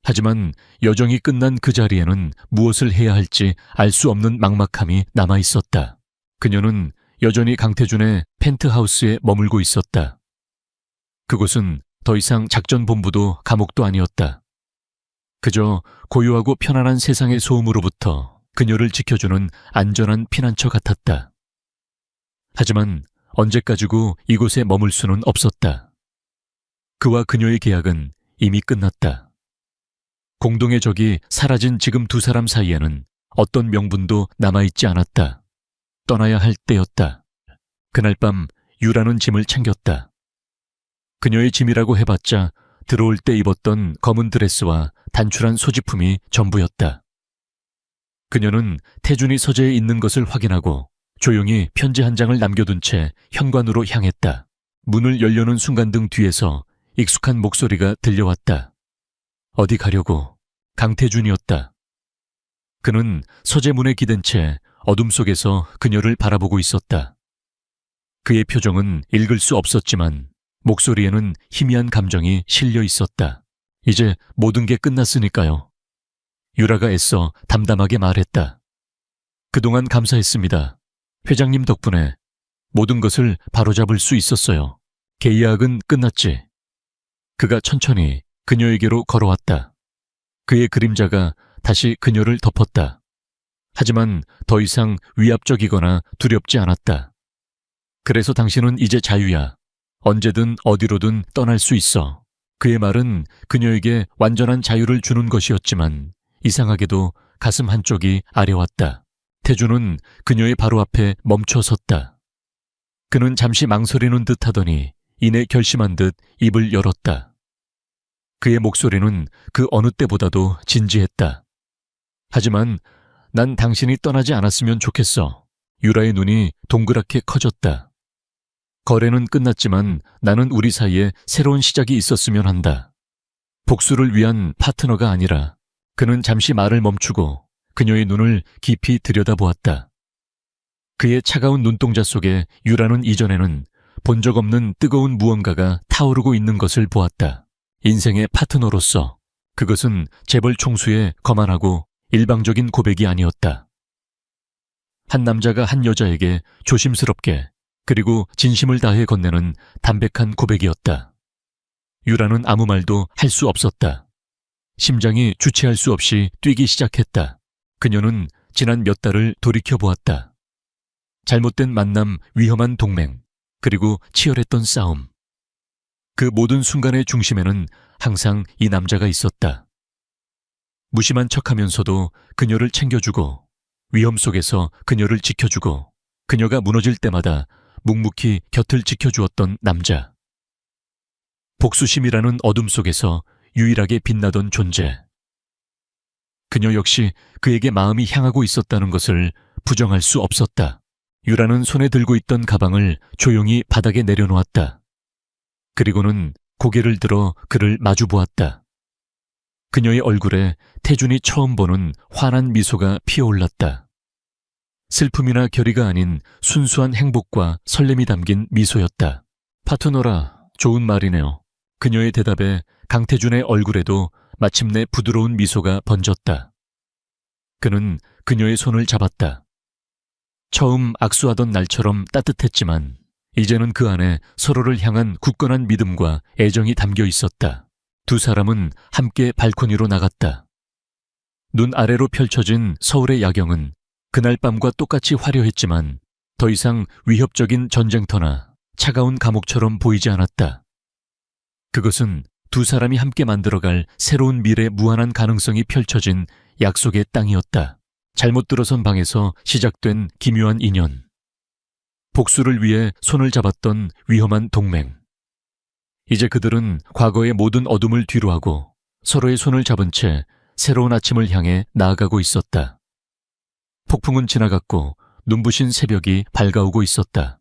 Speaker 1: 하지만 여정이 끝난 그 자리에는 무엇을 해야 할지 알 수 없는 막막함이 남아 있었다. 그녀는 여전히 강태준의 펜트하우스에 머물고 있었다. 그곳은 더 이상 작전본부도 감옥도 아니었다. 그저 고요하고 편안한 세상의 소음으로부터 그녀를 지켜주는 안전한 피난처 같았다. 하지만 언제까지고 이곳에 머물 수는 없었다. 그와 그녀의 계약은 이미 끝났다. 공동의 적이 사라진 지금 두 사람 사이에는 어떤 명분도 남아있지 않았다. 떠나야 할 때였다. 그날 밤 유라는 짐을 챙겼다. 그녀의 짐이라고 해봤자 들어올 때 입었던 검은 드레스와 단출한 소지품이 전부였다. 그녀는 태준이 서재에 있는 것을 확인하고 조용히 편지 한 장을 남겨둔 채 현관으로 향했다. 문을 열려는 순간 등 뒤에서 익숙한 목소리가 들려왔다. 어디 가려고? 강태준이었다. 그는 서재 문에 기댄 채 어둠 속에서 그녀를 바라보고 있었다. 그의 표정은 읽을 수 없었지만 목소리에는 희미한 감정이 실려 있었다. 이제 모든 게 끝났으니까요. 유라가 애써 담담하게 말했다. 그동안 감사했습니다. 회장님 덕분에 모든 것을 바로잡을 수 있었어요. 계약은 끝났지. 그가 천천히 그녀에게로 걸어왔다. 그의 그림자가 다시 그녀를 덮었다. 하지만 더 이상 위압적이거나 두렵지 않았다. 그래서 당신은 이제 자유야. 언제든 어디로든 떠날 수 있어. 그의 말은 그녀에게 완전한 자유를 주는 것이었지만 이상하게도 가슴 한쪽이 아려왔다. 태준은 그녀의 바로 앞에 멈춰 섰다. 그는 잠시 망설이는 듯 하더니 이내 결심한 듯 입을 열었다. 그의 목소리는 그 어느 때보다도 진지했다. 하지만 난 당신이 떠나지 않았으면 좋겠어. 유라의 눈이 동그랗게 커졌다. 거래는 끝났지만 나는 우리 사이에 새로운 시작이 있었으면 한다. 복수를 위한 파트너가 아니라. 그는 잠시 말을 멈추고 그녀의 눈을 깊이 들여다보았다. 그의 차가운 눈동자 속에 유라는 이전에는 본 적 없는 뜨거운 무언가가 타오르고 있는 것을 보았다. 인생의 파트너로서 그것은 재벌 총수의 거만하고 일방적인 고백이 아니었다. 한 남자가 한 여자에게 조심스럽게 그리고 진심을 다해 건네는 담백한 고백이었다. 유라는 아무 말도 할 수 없었다. 심장이 주체할 수 없이 뛰기 시작했다. 그녀는 지난 몇 달을 돌이켜보았다. 잘못된 만남, 위험한 동맹, 그리고 치열했던 싸움. 그 모든 순간의 중심에는 항상 이 남자가 있었다. 무심한 척하면서도 그녀를 챙겨주고 위험 속에서 그녀를 지켜주고 그녀가 무너질 때마다 묵묵히 곁을 지켜주었던 남자. 복수심이라는 어둠 속에서 유일하게 빛나던 존재. 그녀 역시 그에게 마음이 향하고 있었다는 것을 부정할 수 없었다. 유라는 손에 들고 있던 가방을 조용히 바닥에 내려놓았다. 그리고는 고개를 들어 그를 마주 보았다. 그녀의 얼굴에 태준이 처음 보는 환한 미소가 피어올랐다. 슬픔이나 결의가 아닌 순수한 행복과 설렘이 담긴 미소였다. 파트너라, 좋은 말이네요. 그녀의 대답에 강태준의 얼굴에도 마침내 부드러운 미소가 번졌다. 그는 그녀의 손을 잡았다. 처음 악수하던 날처럼 따뜻했지만 이제는 그 안에 서로를 향한 굳건한 믿음과 애정이 담겨 있었다. 두 사람은 함께 발코니로 나갔다. 눈 아래로 펼쳐진 서울의 야경은 그날 밤과 똑같이 화려했지만 더 이상 위협적인 전쟁터나 차가운 감옥처럼 보이지 않았다. 그것은 두 사람이 함께 만들어갈 새로운 미래의 무한한 가능성이 펼쳐진 약속의 땅이었다. 잘못 들어선 방에서 시작된 기묘한 인연. 복수를 위해 손을 잡았던 위험한 동맹. 이제 그들은 과거의 모든 어둠을 뒤로하고 서로의 손을 잡은 채 새로운 아침을 향해 나아가고 있었다. 폭풍은 지나갔고 눈부신 새벽이 밝아오고 있었다.